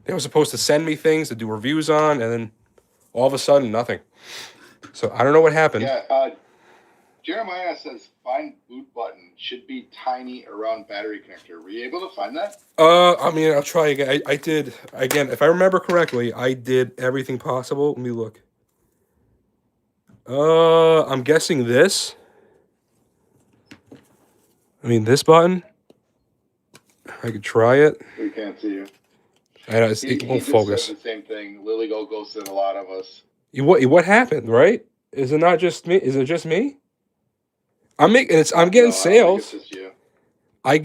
They were supposed to send me things to do reviews on, and then all of a sudden, nothing. So I don't know what happened. Yeah, Jeremiah says find boot button should be tiny around battery connector. Were you able to find that? I mean, I'll try again. I did, again, if I remember correctly, I did everything possible. Let me look. I'm guessing this. I mean, this button. I could try it. We can't see you. I know, He it won't just focus. said the same thing. Lily Go ghosted a lot of us. What happened, right? Is it not just me? Is it just me? I'm getting No, I don't think sales. it's just you. I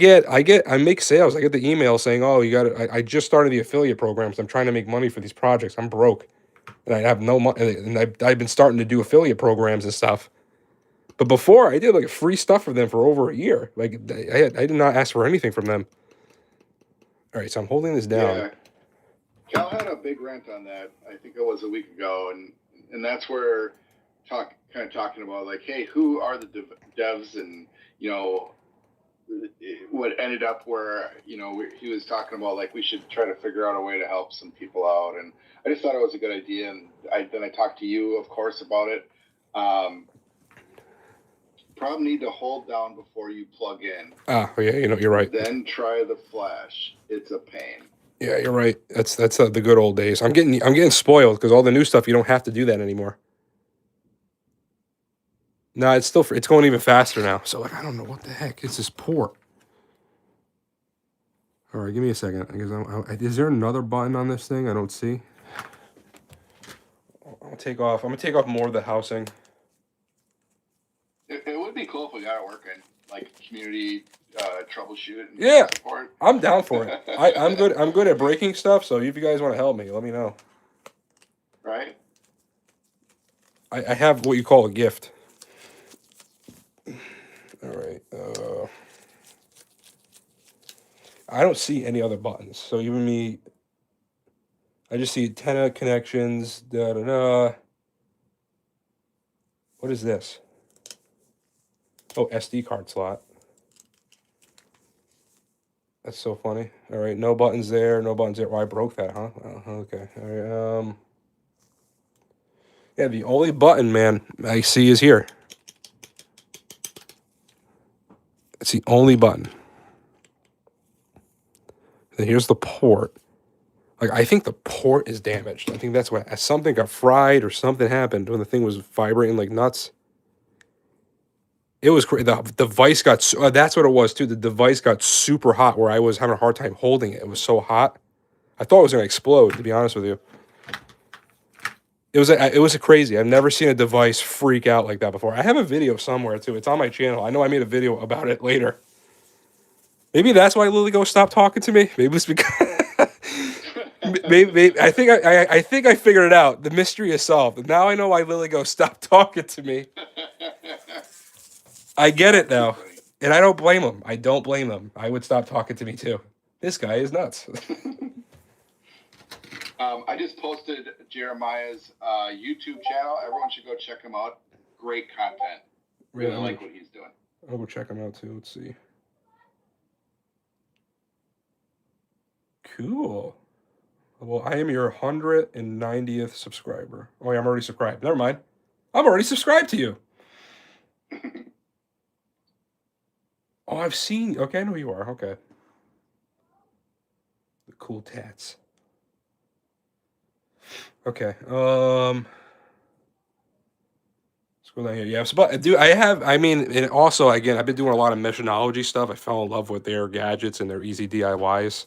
make sales. I get the email saying, "Oh, you got to." I just started the affiliate programs. I'm trying to make money for these projects. I'm broke, and I have no money. And I've been starting to do affiliate programs and stuff. But before, I did like free stuff for them for over a year. Like I did not ask for anything from them. All right, so I'm holding this down. Yeah. Cal had a big rant on that. I think it was a week ago, and that's where talking about like, hey, who are the devs, and what ended up where he was talking about like we should try to figure out a way to help some people out, and I just thought it was a good idea, and I talked to you, of course, about it. Probably need to hold down before you plug in. Ah, yeah, you're right. Then try the flash. It's a pain. Yeah, you're right. That's the good old days. I'm getting spoiled because all the new stuff you don't have to do that anymore. No, it's going even faster now. So like I don't know what the heck is this port. All right, give me a second. I guess is there another button on this thing I don't see? I'm gonna take off more of the housing. It would be cool if we got it working, like community troubleshoot. And Yeah, support. I'm down for it. I'm good. I'm good at breaking stuff. So if you guys want to help me, let me know. Right. I have what you call a gift. All right. I don't see any other buttons. So even me, I just see antenna connections. Da da da. What is this? Oh, SD card slot. That's so funny. All right, no buttons there. No buttons there. Oh, I broke that, huh? Oh, okay. All right. Yeah, the only button, man, I see is here. It's the only button. And here's the port. Like, I think the port is damaged. I think that's what something got fried or something happened when the thing was vibrating like nuts. It was crazy. The device got. That's what it was too. The device got super hot where I was having a hard time holding it. It was so hot. I thought it was gonna explode. To be honest with you, it was a crazy. I've never seen a device freak out like that before. I have a video somewhere too. It's on my channel. I know I made a video about it later. Maybe that's why Lily Go stopped talking to me. Maybe it's because. maybe I think I figured it out. The mystery is solved. Now I know why Lily Go stopped talking to me. I get it now. And I don't blame him. I don't blame him. I would stop talking to me too. This guy is nuts. I just posted Jeremiah's YouTube channel. Everyone should go check him out. Great content. Really like what he's doing. I'll go check him out too. Let's see. Cool. Well, I am your 190th subscriber. Oh, yeah, I'm already subscribed. Never mind. I'm already subscribed to you. Oh, I've seen. Okay, I know who you are. Okay. The cool tats. Okay. Scroll down here. Yeah, but dude, and also again, I've been doing a lot of Meshtastic stuff. I fell in love with their gadgets and their easy DIYs.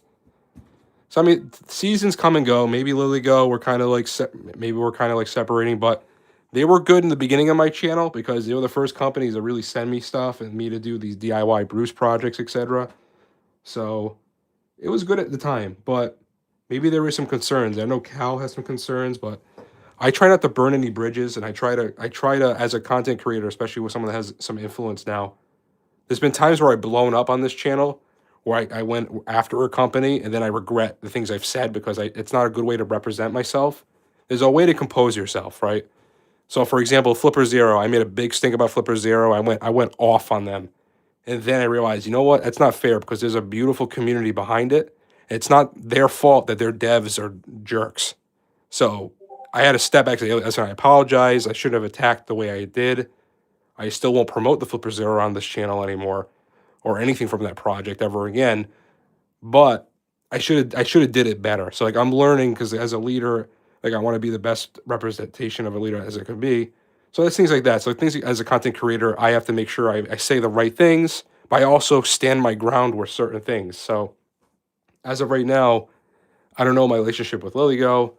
So I mean, seasons come and go. Maybe Lily Go, we're kind of like separating, but they were good in the beginning of my channel because they were the first companies that really send me stuff and me to do these DIY Bruce projects, etc. So it was good at the time, but maybe there were some concerns. I know Cal has some concerns, but I try not to burn any bridges, and I try to as a content creator, especially with someone that has some influence now. There's been times where I've blown up on this channel, where I went after a company, and then I regret the things I've said because it's not a good way to represent myself. There's a way to compose yourself, right? So, for example, Flipper Zero, I made a big stink about Flipper Zero. I went off on them, and then I realized, you know what? That's not fair because there's a beautiful community behind it. It's not their fault that their devs are jerks. So I had to step back and say, listen, I apologize. I shouldn't have attacked the way I did. I still won't promote the Flipper Zero on this channel anymore, or anything from that project ever again. But I should have did it better. So like I'm learning, because as a leader, like I want to be the best representation of a leader as it can be. So there's things like that. So things as a content creator, I have to make sure I say the right things, but I also stand my ground with certain things. So as of right now, I don't know my relationship with LilyGo.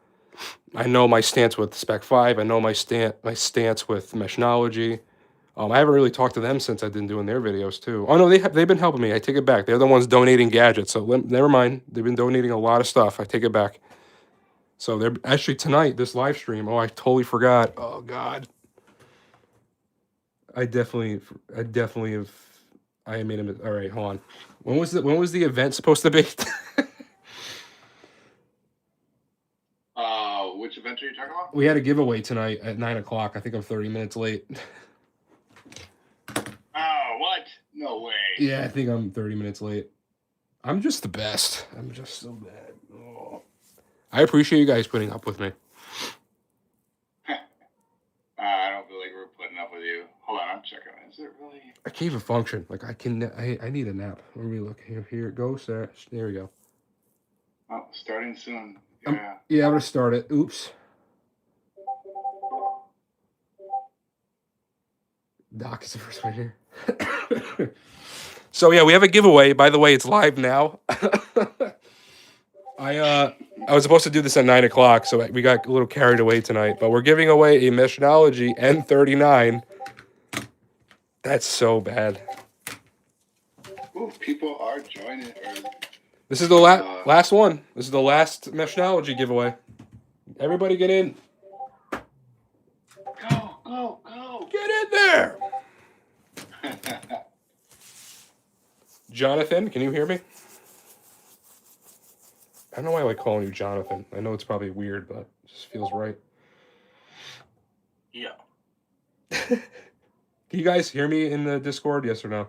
I know my stance with Spec 5. I know my stance with Meshnology. I haven't really talked to them since I've been doing their videos too. Oh no, they've been helping me. I take it back. They're the ones donating gadgets. So never mind. They've been donating a lot of stuff. I take it back. So they're actually tonight, this live stream. Oh, I totally forgot. Oh God. I definitely have. I made a. All right, hold on. When was the event supposed to be? Which event are you talking about? We had a giveaway tonight at 9 o'clock. I think I'm 30 minutes late. Oh, what? No way. Yeah, I think I'm 30 minutes late. I'm just the best. I'm just so bad. Oh. I appreciate you guys putting up with me. I don't feel like we're putting up with you. Hold on, I'm checking. Is it really? I can't even function. Like I need a nap. Let me look here. Here it goes. There we go. Oh, starting soon. Yeah. Yeah, I'm gonna start it. Oops. Doc is the first one here. So yeah, we have a giveaway. By the way, it's live now. I was supposed to do this at 9 o'clock, so we got a little carried away tonight. But we're giving away a Meshnology N39. That's so bad. Ooh, people are joining. This is the last one. This is the last Meshnology giveaway. Everybody get in. Go. Get in there. Jonathan, can you hear me? I don't know why I like calling you Jonathan. I know it's probably weird, but it just feels right. Yeah. Can you guys hear me in the Discord? Yes or no?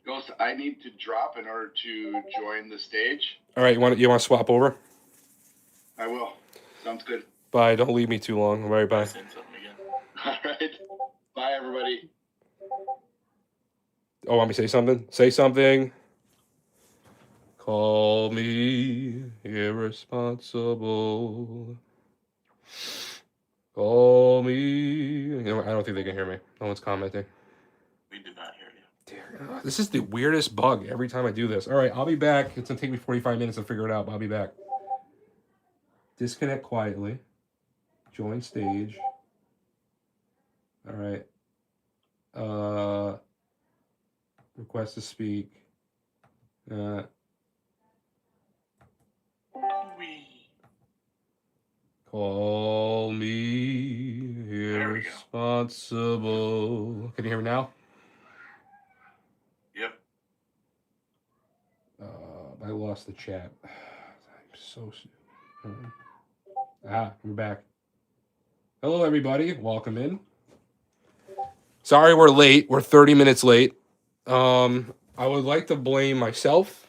Ghost, I need to drop in order to join the stage. All right, you want to swap over? I will. Sounds good. Bye. Don't leave me too long. All right, bye. All right. Bye, everybody. Oh, want me to say something? Say something. Call me irresponsible. Call me. You know, I don't think they can hear me. No one's commenting. We did not hear you. Dear God, this is the weirdest bug every time I do this. All right, I'll be back. It's gonna take me 45 minutes to figure it out, but I'll be back. Disconnect quietly. Join stage. All right. Request to speak. Call me irresponsible. Can you hear me now? Yep. I lost the chat. I'm so stupid. We're back. Hello, everybody. Welcome in. Sorry we're late. We're 30 minutes late. I would like to blame myself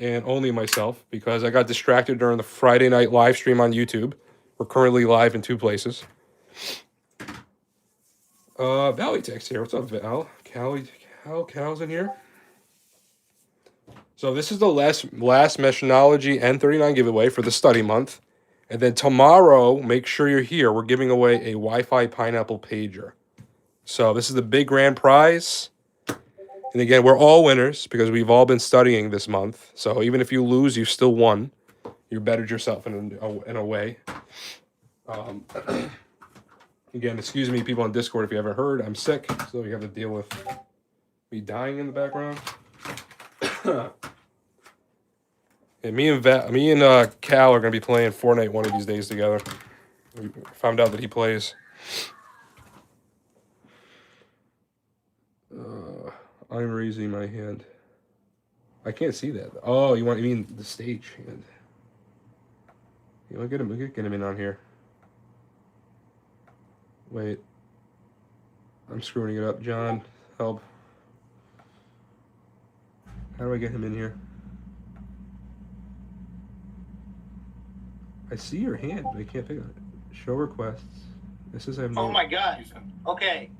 and only myself because I got distracted during the Friday night live stream on YouTube. We're currently live in 2 places. Valley Text here. What's up, Val? Cal's in here. So this is the last Meshnology N39 giveaway for the study month. And then tomorrow, make sure you're here. We're giving away a Wi-Fi Pineapple pager. So this is the big grand prize. And again, we're all winners because we've all been studying this month. So even if you lose, you still won. You bettered yourself in a way. Again, excuse me, people on Discord, if you haven't heard, I'm sick. So you have to deal with me dying in the background. And me and Cal are going to be playing Fortnite one of these days together. We found out that he plays. I'm raising my hand. I can't see that. Oh, you mean the stage hand? You want to get him in on here. Wait. I'm screwing it up. John, help. How do I get him in here? I see your hand, but I can't pick on it. Show requests. This is I have Oh no. my God. Okay.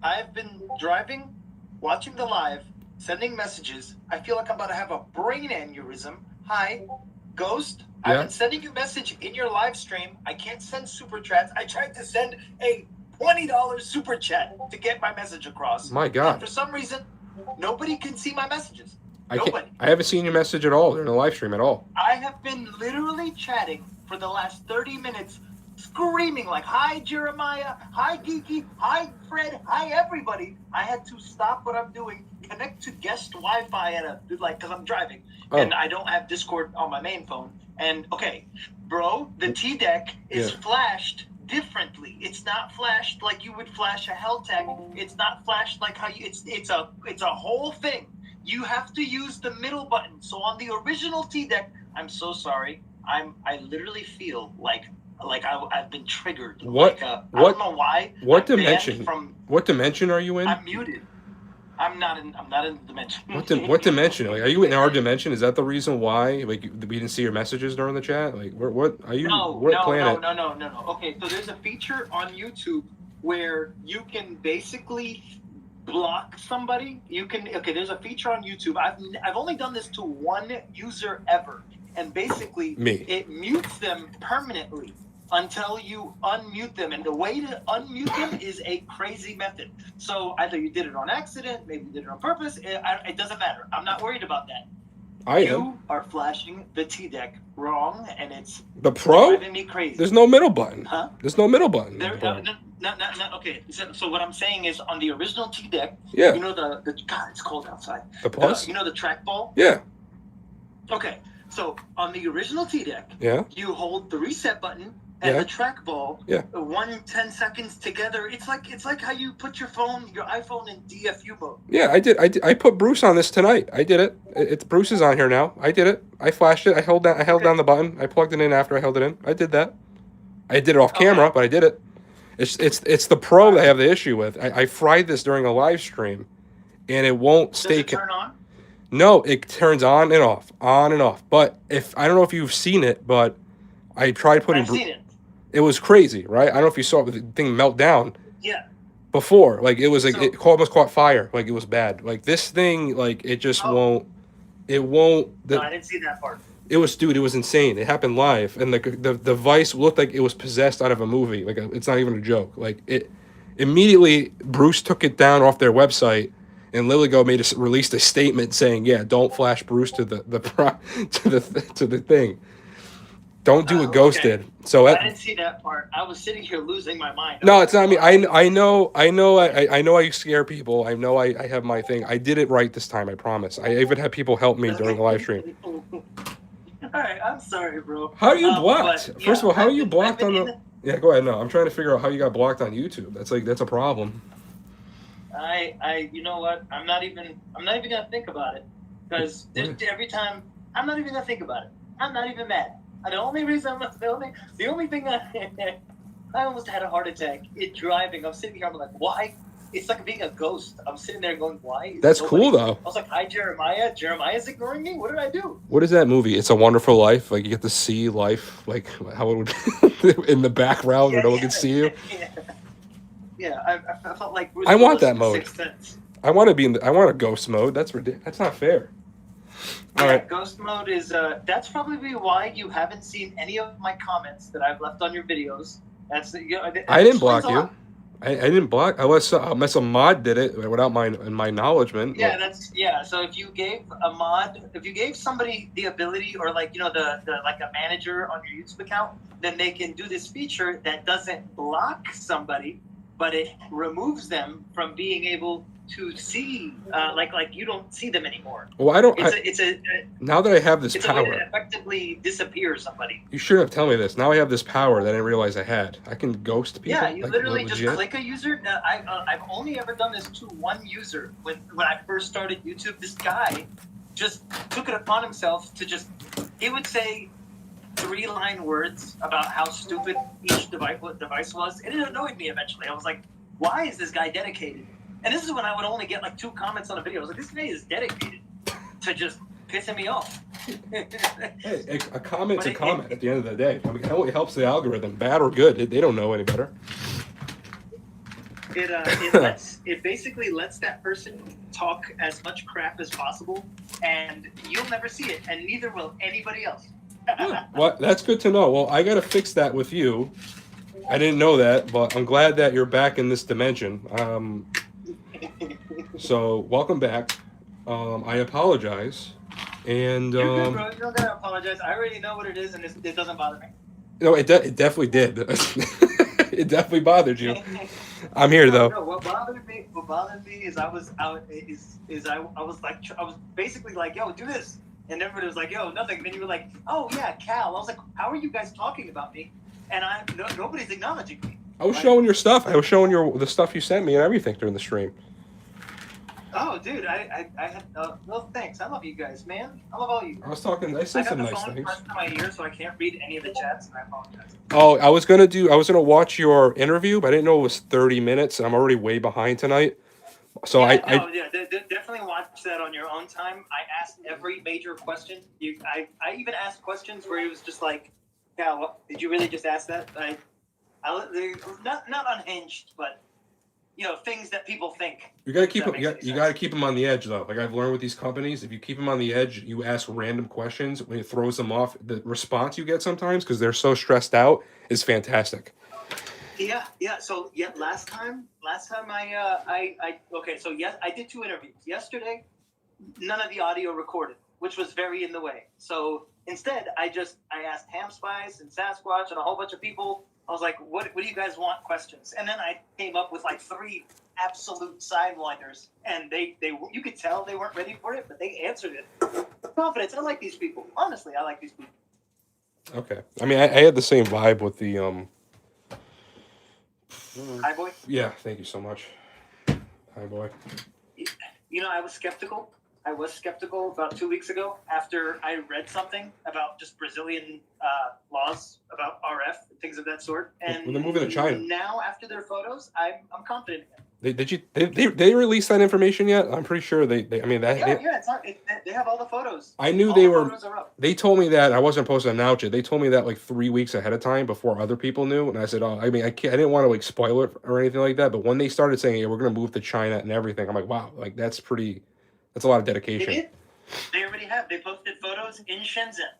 I've been driving, watching the live, sending messages. I feel like I'm about to have a brain aneurysm. Hi, Ghost. Yeah. I've been sending you a message in your live stream. I can't send super chats. I tried to send a $20 super chat to get my message across. My God. And for some reason, nobody can see my messages. I can't. Nobody. I haven't seen your message at all during the live stream at all. I have been literally chatting for the last 30 minutes, screaming like, hi, Jeremiah, hi, Geeky, hi, Fred, hi, everybody. I had to stop what I'm doing, connect to guest Wi-Fi because I'm driving, and I don't have Discord on my main phone. And, okay, bro, the T-Deck is flashed differently. It's not flashed like you would flash a Helltech. It's not flashed like how you, it's a whole thing. You have to use the middle button. So on the original T-Deck, I'm so sorry. I literally feel like I've been triggered. What? I don't know why. What dimension? What dimension are you in? I'm muted. I'm not in the dimension. What dimension? Like, are you in our dimension? Is that the reason why? Like, we didn't see your messages during the chat? Like, what are you? No, what planet? No. Okay, so there's a feature on YouTube where you can basically block somebody. There's a feature on YouTube. I've only done this to one user ever, and basically it mutes them permanently until you unmute them. And the way to unmute them is a crazy method. So either you did it on accident, maybe you did it on purpose. It doesn't matter. I'm not worried about that. You are flashing the T-Deck wrong, and it's the Pro. Driving me crazy. There's no middle button. Huh? There's no middle button. No, okay. So what I'm saying is, on the original T-Deck, yeah. You know the God, it's cold outside. The Plus. You know the trackball. Yeah. Okay. So on the original T-Deck, you hold the reset button and the trackball. Yeah. 10 seconds together. It's like how you put your iPhone in DFU mode. Yeah, I did. I put Bruce on this tonight. I did it. It's Bruce is on here now. I did it. I flashed it. I held down the button. I plugged it in after I held it in. I did that. I did it off camera, but I did it. It's the Pro that I have the issue with. I fried this during a live stream, and it won't stay. Does it turn on? No, it turns on and off, on and off. But I don't know if you've seen it, but I tried putting. I've seen it. It was crazy, right? I don't know if you saw it, the thing melt down. Yeah. Before, like, it was like it almost caught fire, like it was bad. Like this thing, like it just won't. It won't. No, I didn't see that part. It was, dude. It was insane. It happened live, and the device looked like it was possessed out of a movie. Like it's not even a joke. Like it, immediately Bruce took it down off their website, and Liligo released a statement saying, "Yeah, don't flash Bruce to the thing. Don't do what Ghost did." So I didn't see that part. I was sitting here losing my mind. No, it's not me. I know. I scare people. I know. I have my thing. I did it right this time. I promise. I even had people help me during the live stream. All right, I'm sorry, bro. How are you blocked? First of all, how are you blocked on the? Yeah, go ahead. No, I'm trying to figure out how you got blocked on YouTube. That's a problem. You know what? I'm not even gonna think about it, because every time I'm not even gonna think about it. I'm not even mad. The only reason the only thing that I almost had a heart attack driving. I'm sitting here. I'm like, why? It's like being a ghost. I'm sitting there going, why? That's cool though. I was like, hi, Jeremiah. Jeremiah's ignoring me. What did I do? What is that movie? It's a Wonderful Life. Like you get to see life, like how it would be in the background where no one can see you. Yeah, I felt like Bruce I want that mode. 6th Sense. I want to be I want a ghost mode. That's ridiculous. That's not fair. All right. Ghost mode is that's probably why you haven't seen any of my comments that I've left on your videos. I didn't block you. I didn't block unless a mod did it without my acknowledgement. Yeah, So if you gave a mod, if you gave somebody the ability, or like the like a manager on your YouTube account, then they can do this feature that doesn't block somebody, but it removes them from being able to see, like you don't see them anymore. Well, I don't. Now that I have this power, it's a way to effectively disappear somebody. You shouldn't have told me this. Now I have this power that I didn't realize I had. I can ghost people. Yeah, you literally just click a user. I've only ever done this to one user. When I first started YouTube, this guy just took it upon himself to he would say 3-line words about how stupid each device was, and it annoyed me eventually. I was like, why is this guy dedicated? And this is when I would only get like 2 comments on a video. I was like, this guy is dedicated to just pissing me off. Hey, a comment's a comment at the end of the day. I mean, it only helps the algorithm, bad or good. They don't know any better. it basically lets that person talk as much crap as possible, and you'll never see it, and neither will anybody else. Well, that's good to know. Well, I got to fix that with you. I didn't know that, but I'm glad that you're back in this dimension. So welcome back. I apologize, and You're good, bro. You don't gotta apologize. I already know what it is, and it doesn't bother me. no, it definitely did. It definitely bothered you. I'm here though. No, what bothered me is I was basically like, yo, do this, and everybody was like, yo, nothing. And then you were like, oh yeah, Cal. I was like, how are you guys talking about me? And nobody's acknowledging me. I was showing your stuff. I was showing the stuff you sent me and everything during the stream. Oh, dude, I had well, thanks. I love you guys, man. I love all you. I was talking. I said some nice things. I got the phone pressed to my ear, so I can't read any of the chats, and I apologize. Oh, I was gonna watch your interview, but I didn't know it was 30 minutes, and I'm already way behind tonight. So yeah, definitely watch that on your own time. I asked every major question. I even asked questions where he was just like, "Yeah, did you really just ask that?" Not unhinged, but things that people think. You gotta keep them. You gotta keep them on the edge, though. Like I've learned with these companies, if you keep them on the edge, you ask random questions. When it throws them off, the response you get sometimes, because they're so stressed out, is fantastic. Yeah. So last time I did 2 interviews. Yesterday, none of the audio recorded, which was very in the way. So instead, I asked Ham Spice and Sasquatch and a whole bunch of people. I was like, what do you guys want questions? And then I came up with like 3 absolute sidewinders, and they you could tell they weren't ready for it, but they answered it with confidence. I like these people. Honestly, I like these people. Okay. I mean, I had the same vibe with the Hi, boy. Yeah, thank you so much. Hi, boy. I was skeptical. I was skeptical about 2 weeks ago after I read something about just Brazilian laws about RF and things of that sort. And when they're moving to China now, after their photos, I'm confident again. They released that information yet? I'm pretty sure they I mean that. Yeah, it's not. They have all the photos. I knew they were. They told me that I wasn't supposed to announce it. They told me that like 3 weeks ahead of time before other people knew, and I said, "Oh, I mean, I didn't want to like spoil it or anything like that." But when they started saying, "Yeah, we're going to move to China and everything," I'm like, "Wow, like that's a lot of dedication." They did. They already have. They posted photos in Shenzhen.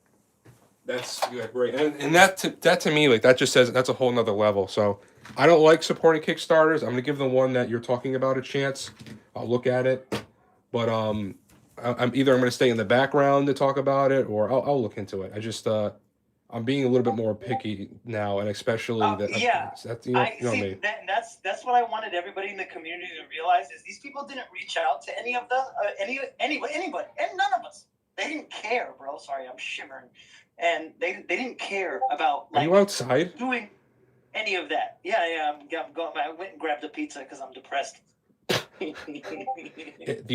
That's great, and that to me, like that just says that's a whole nother level. So I don't like supporting Kickstarters. I'm gonna give the one that you're talking about a chance. I'll look at it, but I'm gonna stay in the background to talk about it, or I'll look into it. I just I'm being a little bit more picky now, and especially that's me. That's what I wanted everybody in the community to realize is these people didn't reach out to any of the anybody, and none of us. They didn't care, bro. Sorry, I'm shivering. And they didn't care about Are you outside? Doing any of that. Yeah, I'm going. I went and grabbed a pizza because I'm depressed. You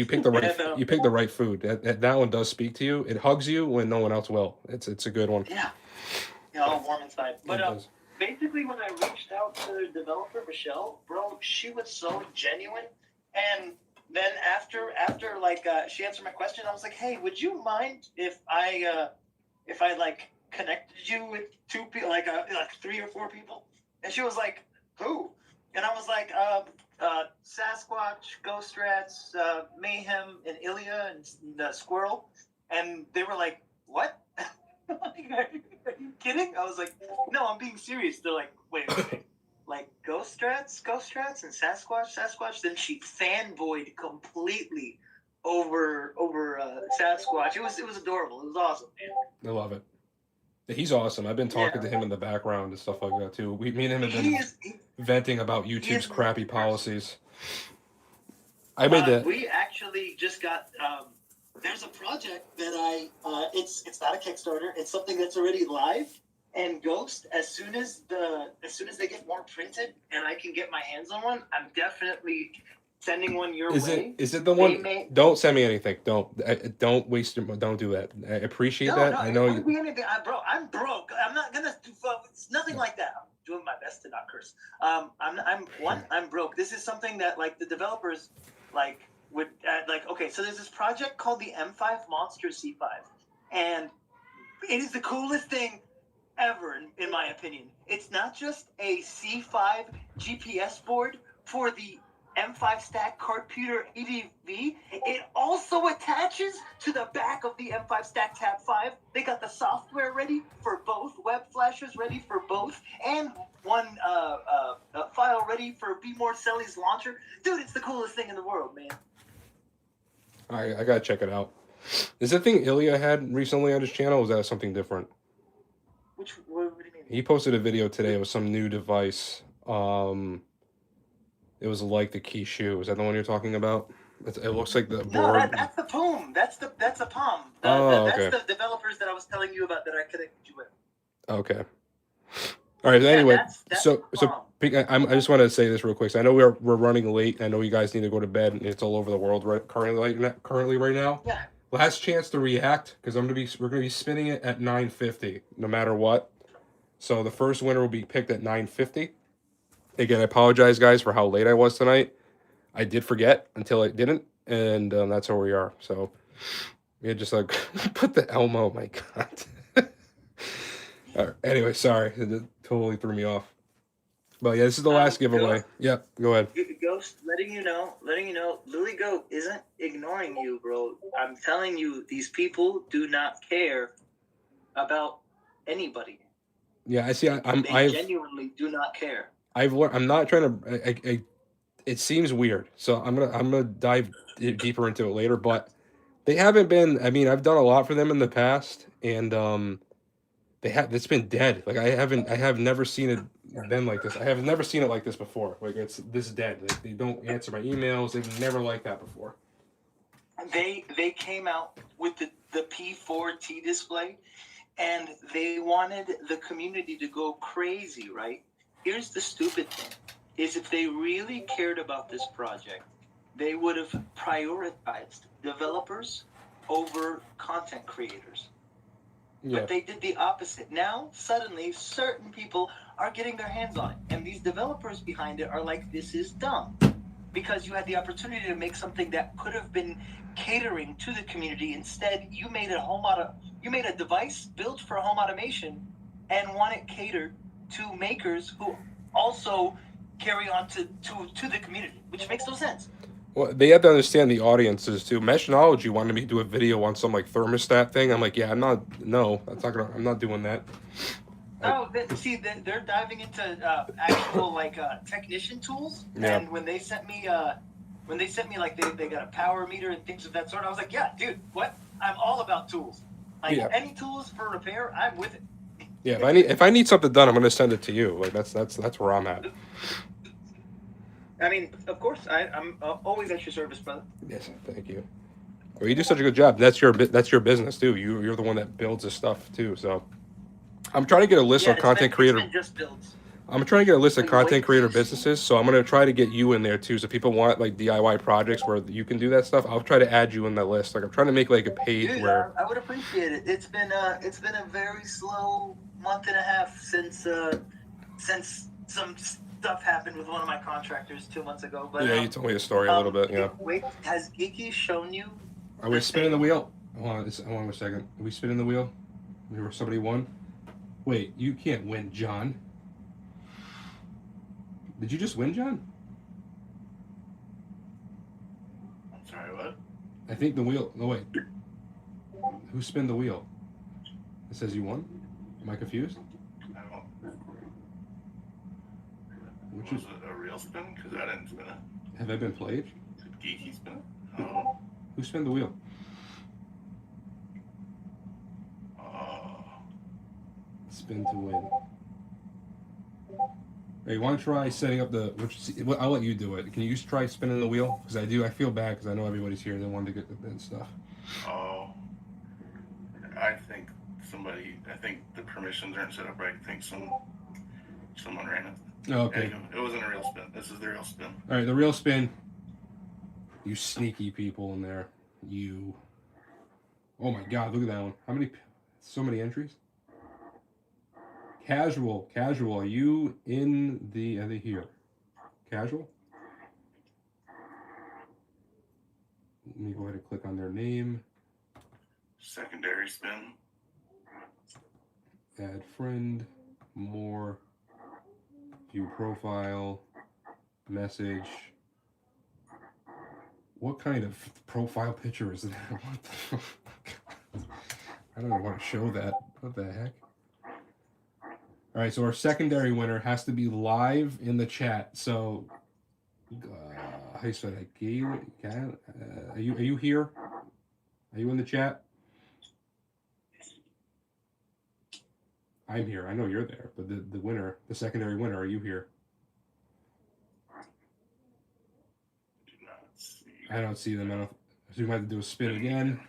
pick the right. You pick the right food. That one does speak to you. It hugs you when no one else will. It's a good one. Yeah. All warm inside. But basically, when I reached out to the developer Michelle, bro, she was so genuine. And then after she answered my question, I was like, hey, would you mind if I like connected you with 2 people, like 3 or 4 people? And she was like, who? And I was like, Sasquatch, GhostStrats, Mayhem, and Ilya, and the Squirrel. And they were like, what? Are you kidding? I was like, no, I'm being serious. They're like, wait. Like GhostStrats, and Sasquatch. Then she fanboyed completely over Sasquatch. It was adorable. It was awesome, man. I love it. He's awesome. I've been talking to him in the background and stuff like that too. Me and him have been venting about YouTube's crappy policies. I made that. We actually just got. There's a project that it's not a Kickstarter. It's something that's already live. And Ghost, as soon as they get more printed and I can get my hands on one, I'm definitely sending one your way. Is it the one? Don't send me anything. Don't waste your. Don't do that. I appreciate that. I know you. Bro, I'm broke. I'm not gonna do. It's nothing like that. I'm doing my best to not curse. I'm broke. This is something that like the developers would okay. So there's this project called the M5 Monster C5, and it is the coolest thing ever, in my opinion. It's not just a C5 GPS board for the M5 stack computer EDV, it also attaches to the back of the M5 stack tab 5. They got the software ready for both, web flashers ready for both, and one file ready for Be More Selly's launcher. Dude, it's the coolest thing in the world, man. I gotta check it out. Is that thing Ilya had recently on his channel, or was that something different? What do you mean? He posted a video today with some new device. It was like the key shoe. Is that the one you're talking about? It looks like the No, board. that's the Palm. That's a Palm. Okay. That's the developers that I was telling you about that I connected you with. Okay. All right. Yeah, Anyway, that's so Palm. I just want to say this real quick. So I know we're running late. I know you guys need to go to bed, and it's all over the world currently right now. Yeah. Last chance to react because we're gonna be spinning it at 9:50 no matter what. So the first winner will be picked at 9:50. Again, I apologize, guys, for how late I was tonight. I did forget until I didn't, and that's where we are. So yeah, just like put the Elmo. My God. All right, anyway, sorry, it totally threw me off. But yeah, this is the last giveaway. Ghost, Yeah, go ahead. Ghost, letting you know, Lily Goat isn't ignoring you, bro. I'm telling you, these people do not care about anybody. Yeah, I see. They genuinely do not care. I've learned. I'm not trying to. It seems weird, so I'm gonna dive deeper into it later. But they haven't been. I mean, I've done a lot for them in the past, and it's been dead. Like I have never seen it been like this. I have never seen it like this before. Like it's this dead. Like, they don't answer my emails. They've never liked that before. They came out with the P4T display, and they wanted the community to go crazy, right? Here's the stupid thing, is if they really cared about this project, they would have prioritized developers over content creators. Yeah. But they did the opposite. Now, suddenly, certain people are getting their hands on it. And these developers behind it are like, this is dumb. Because you had the opportunity to make something that could have been catering to the community. Instead, you made a device built for home automation and want it catered to makers who also carry on to the community, which makes no sense. Well, they have to understand the audiences too. Meshnology wanted me to do a video on some like thermostat thing. I'm like, yeah, I'm not doing that. No, they're diving into actual like technician tools. Yeah. And when they sent me like they got a power meter and things of that sort, I was like, yeah, dude, what? I'm all about tools. Like any tools for repair, I'm with it. Yeah, if I need something done, I'm gonna send it to you. Like that's where I'm at. I mean, of course, I'm always at your service, brother. Yes, thank you. Well, you do such a good job. That's your business too. You're the one that builds this stuff too. So I'm trying to get a list of content creator. Just builds. I'm trying to get a list of content creator businesses. So I'm gonna try to get you in there too. So people want like DIY projects where you can do that stuff. I'll try to add you in that list. Like I'm trying to make like a page. Dude, where I would appreciate it. It's been a very slow month and a half since some stuff happened with one of my contractors 2 months ago. But yeah, you told me the story a little bit. Yeah. Wait, has Geeky shown you? Are we spinning the wheel? Hold on a second. Are we spinning the wheel? Somebody won? Wait, you can't win, John. Did you just win, John? I'm sorry, what? I think the wheel. No, wait. Who spun the wheel? It says you won? Am I confused? I don't. Which Was is. it a real spin? Because I didn't spin it. Have I been played? Did Geeky spin it? Oh. Who spun the wheel? Spin to win. Hey, you want to try setting up the? I'll let you do it. Can you just try spinning the wheel? Because I feel bad because I know everybody's here. They wanted to get the bin stuff. Oh. I think the permissions aren't set up right. I think someone ran it. Oh, okay. Anyway, it wasn't a real spin. This is the real spin. All right, the real spin. You sneaky people in there. You. Oh my God! Look at that one. How many? So many entries. Casual. Are you in the? Are they here? Casual. Let me go ahead and click on their name. Secondary spin. Add friend. More. View profile. message. What kind of profile picture is that? What the I don't want to show that. What the heck? All right, so our secondary winner has to be live in the chat. So, how you say that? Are you here? Are you in the chat? I'm here. I know you're there, but the winner, the secondary winner, are you here? I don't see them. So we might have to do a spin again.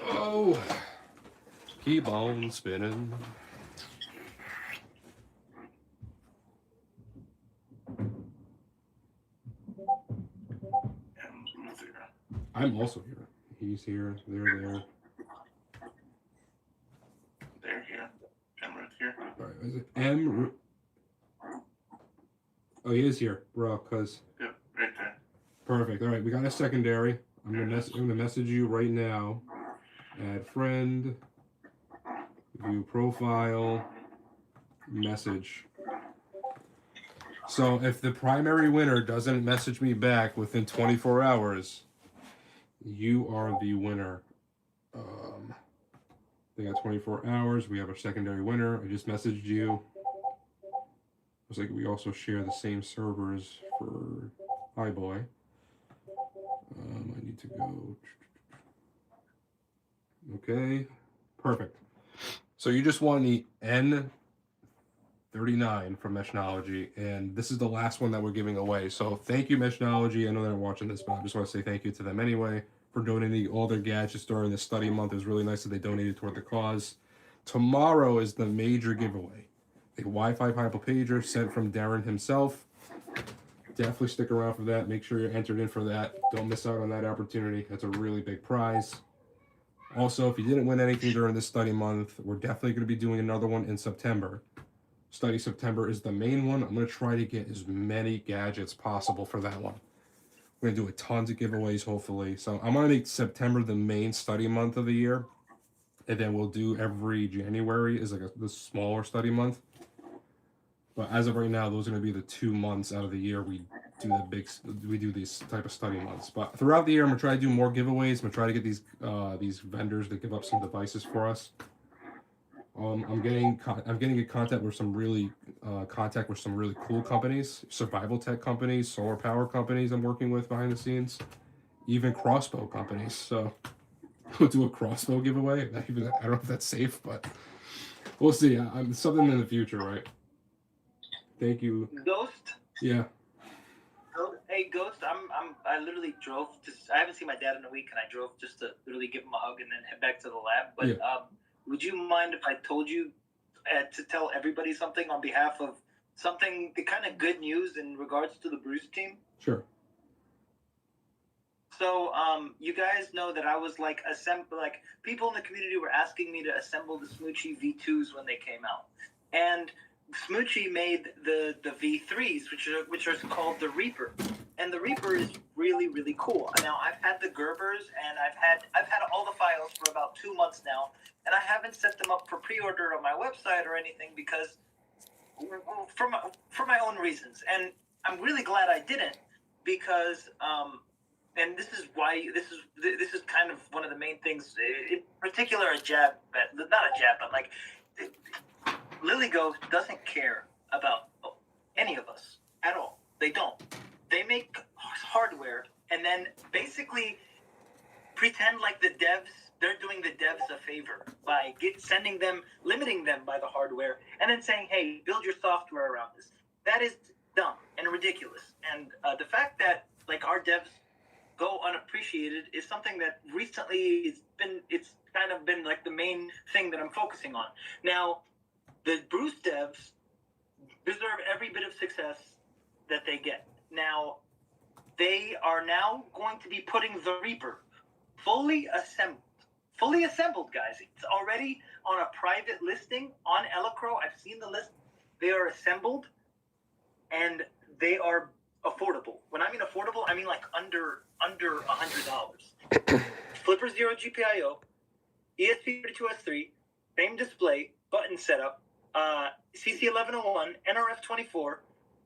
Oh, keep on spinning. I'm also here. He's here. They're there. They're here. Emmer's here. All right, is it M? Oh, he is here, bro. Cause. Yep, right there. Perfect. All right, we got a secondary. I'm gonna message you right now. Add friend. View profile. Message. So if the primary winner doesn't message me back within 24 hours, you are the winner. They got 24 hours. We have our secondary winner. I just messaged you. Looks like we also share the same servers for Hi Boy. I need to go. Okay, perfect. So you just won the N39 from Meshnology, and this is the last one that we're giving away. So thank you, Meshnology. I know they're watching this, but I just want to say thank you to them anyway for donating all their gadgets during the study month. It was really nice that they donated toward the cause. Tomorrow is the major giveaway. A Wi-Fi pineapple pager sent from Darren himself. Definitely stick around for that. Make sure you're entered in for that. Don't miss out on that opportunity. That's a really big prize. Also, if you didn't win anything during this study month, we're definitely going to be doing another one in September. Study September is the main one. I'm going to try to get as many gadgets possible for that one. We're going to do a tons of giveaways, hopefully. So I'm going to make September the main study month of the year. And then we'll do every January is like the smaller study month. But as of right now, those are going to be the 2 months out of the year we do these type of study months. But throughout the year, I'm going to try to do more giveaways. I'm going to try to get these vendors to give up some devices for us. I'm getting in contact with some really cool companies, survival tech companies, solar power companies I'm working with behind the scenes, even crossbow companies. So we'll do a crossbow giveaway. I don't know if that's safe, but we'll see. Something in the future, right? Thank you. Ghost. Yeah. Hey, Ghost. I literally drove. I haven't seen my dad in a week, and I drove just to literally give him a hug and then head back to the lab. But yeah. Would you mind if I told you to tell everybody something on behalf of the kind of good news in regards to the Bruce team? Sure. So, you guys know that I was people in the community were asking me to assemble the Smoochie V2s when they came out, and Smoochie made the V3s, which are called the Reaper, and the Reaper is really, really cool. Now I've had the Gerbers, and I've had all the files for about 2 months now, and I haven't set them up for pre-order on my website or anything because for my own reasons, and I'm really glad I didn't because and this is why this is kind of one of the main things, in particular not a jab, but like. LilyGhost doesn't care about any of us at all. They don't. They make hardware and then basically pretend like they're doing the devs a favor by limiting them by the hardware, and then saying, hey, build your software around this. That is dumb and ridiculous. And the fact that like our devs go unappreciated is something that recently it's kind of been like the main thing that I'm focusing on. Now, the Bruce devs deserve every bit of success that they get. Now, they are now going to be putting the Reaper fully assembled, guys. It's already on a private listing on Elecro. I've seen the list. They are assembled, and they are affordable. When I mean affordable, I mean like under $100. Flipper 0 GPIO, ESP32S3, same display, button setup, CC1101, NRF24,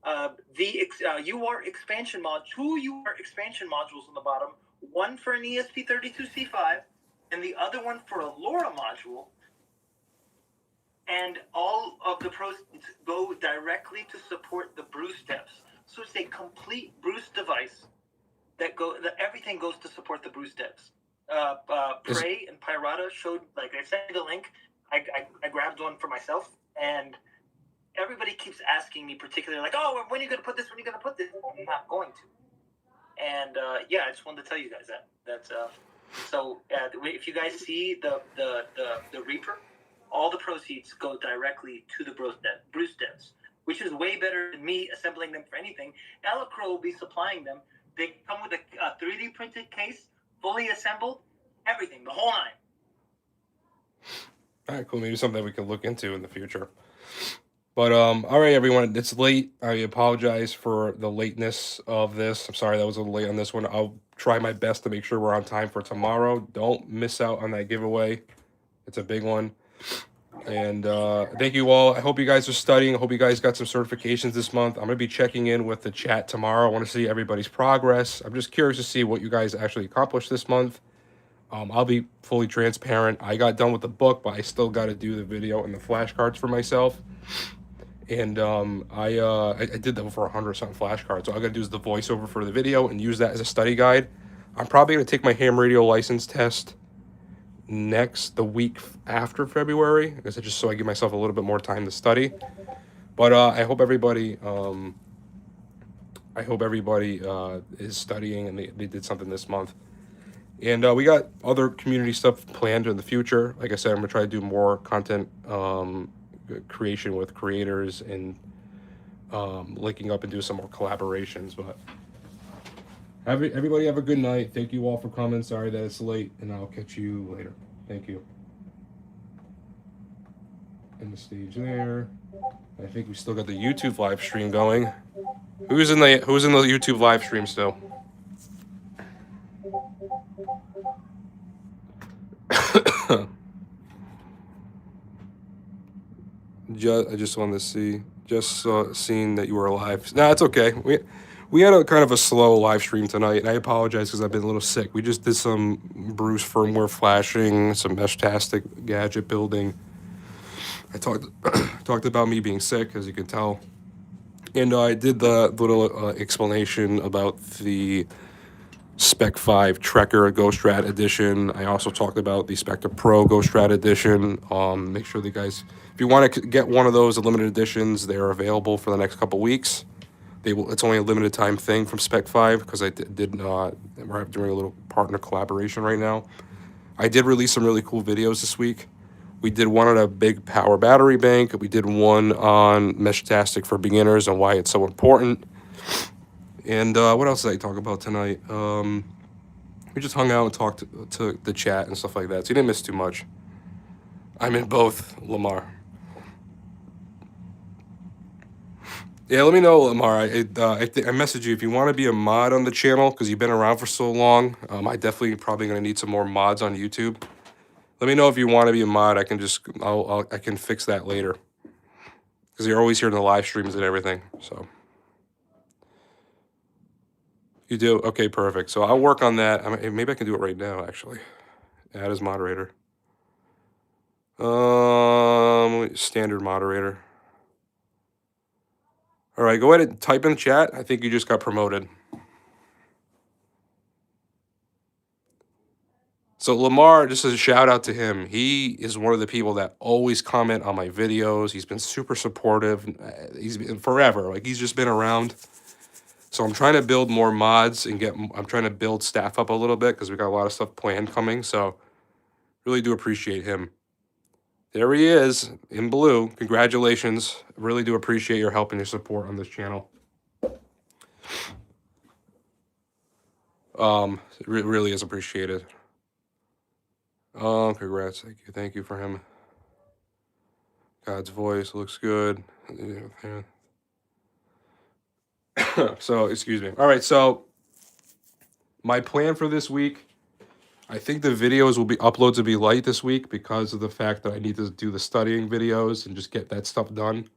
UART expansion mod, 2 UART expansion modules on the bottom, one for an ESP32C5 and the other one for a LoRa module. And all of the proceeds go directly to support the brew steps. So it's a complete Bruce device that everything goes to support the brew steps. Prey and Pirata showed, like, I sent the link. I grabbed one for myself, and everybody keeps asking me, particularly, like, oh, when are you going to put this? When are you going to put this? I'm not going to. And yeah, I just wanted to tell you guys that. That's so if you guys see the Reaper, all the proceeds go directly to the brew steps, which is way better than me assembling them for anything. Elecro will be supplying them. They come with a 3D printed case, fully assembled, everything, the whole nine. All right, cool. Maybe something we can look into in the future. But all right, everyone, it's late. I apologize for the lateness of this. I'm sorry that was a little late on this one. I'll try my best to make sure we're on time for tomorrow. Don't miss out on that giveaway. It's a big one. And thank you all. I hope you guys are studying. I hope you guys got some certifications this month. I'm going to be checking in with the chat tomorrow. I want to see everybody's progress. I'm just curious to see what you guys actually accomplished this month. I'll be fully transparent. I got done with the book, but I still got to do the video and the flashcards for myself. And I did over 100-something flashcards. So all I got to do is the voiceover for the video and use that as a study guide. I'm probably going to take my ham radio license test the week after February, because just so I give myself a little bit more time to study. But I hope everybody is studying and they did something this month. And we got other community stuff planned in the future. Like I said, I'm gonna try to do more content creation with creators and linking up and do some more collaborations. But everybody have a good night. Thank you all for coming. Sorry that it's late, and I'll catch you later. Thank you. And the stage there. I think we still got the YouTube live stream going. Who's in the YouTube live stream still? I just wanted to see. Seeing that you were alive. Nah, it's okay. We had a kind of a slow live stream tonight, and I apologize because I've been a little sick. We just did some Bruce firmware flashing, some Meshtastic gadget building. I talked about me being sick, as you can tell. And I did the little explanation about the Spec 5 Trekker GhostStrat edition. I also talked about the Spectre Pro GhostStrat edition. Make sure that guys, if you want to get one of those limited editions, they're available for the next couple weeks. It's only a limited time thing from Spec 5 because we're doing a little partner collaboration right now. I did release some really cool videos this week. We did one on a big power battery bank. We did one on Meshtastic for beginners and why it's so important. And what else did I talk about tonight? We just hung out and talked to the chat and stuff like that. So you didn't miss too much. I'm in both, Lamar. Yeah, let me know, Lamar. I messaged you if you want to be a mod on the channel because you've been around for so long. I definitely probably going to need some more mods on YouTube. Let me know if you want to be a mod. I can I can fix that later because you're always here in the live streams and everything. So you do? Okay, perfect. So I'll work on that. Maybe I can do it right now, actually. Add as moderator. Standard moderator. All right, go ahead and type in the chat. I think you just got promoted. So Lamar, just as a shout out to him, he is one of the people that always comment on my videos. He's been super supportive. He's been forever. Like, he's just been around. So I'm trying to build more mods and I'm trying to build staff up a little bit because we got a lot of stuff planned coming. So really do appreciate him. There he is in blue. Congratulations. I really do appreciate your help and your support on this channel. It really is appreciated. Congrats. Thank you for him. God's voice looks good. So, excuse me. All right, so my plan for this week, I think the videos will be uploads will be light this week because of the fact that I need to do the studying videos and just get that stuff done.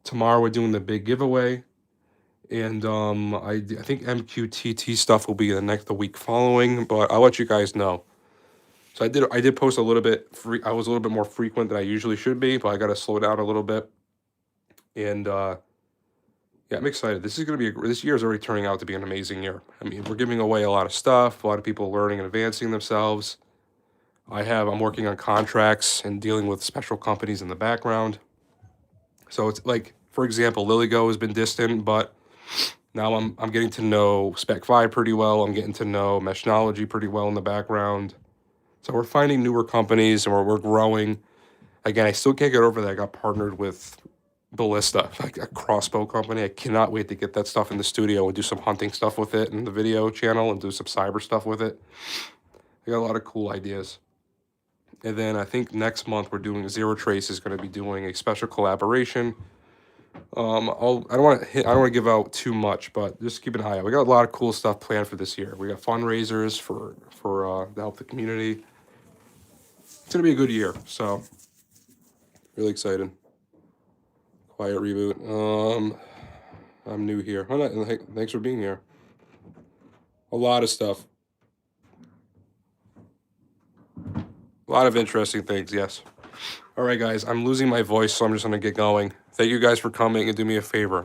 Tomorrow we're doing the big giveaway, and I think MQTT stuff will be the week following, but I'll let you guys know. So I did post a little bit I was a little bit more frequent than I usually should be, but I got to slow down a little bit. And yeah, I'm excited. This is going to be this year is already turning out to be an amazing year. I mean, we're giving away a lot of stuff, a lot of people learning and advancing themselves. I'm working on contracts and dealing with special companies in the background. So it's like, for example, LilyGo has been distant, but now I'm getting to know Spec 5 pretty well. I'm getting to know Meshnology pretty well in the background. So we're finding newer companies and we're growing. Again, I still can't get over that I got partnered with Ballista, like a crossbow company. I cannot wait to get that stuff in the studio and do some hunting stuff with it in the video channel and do some cyber stuff with it. I got a lot of cool ideas. And then I think next month we're doing Zero Trace is going to be doing a special collaboration. I don't want to give out too much, but just keep an eye out. We got a lot of cool stuff planned for this year. We got fundraisers for to help the community. It's gonna be a good year, so really excited. Quiet reboot. I'm new here. Oh, no, thanks for being here. A lot of stuff. A lot of interesting things, yes. All right, guys, I'm losing my voice, so I'm just going to get going. Thank you guys for coming, and do me a favor.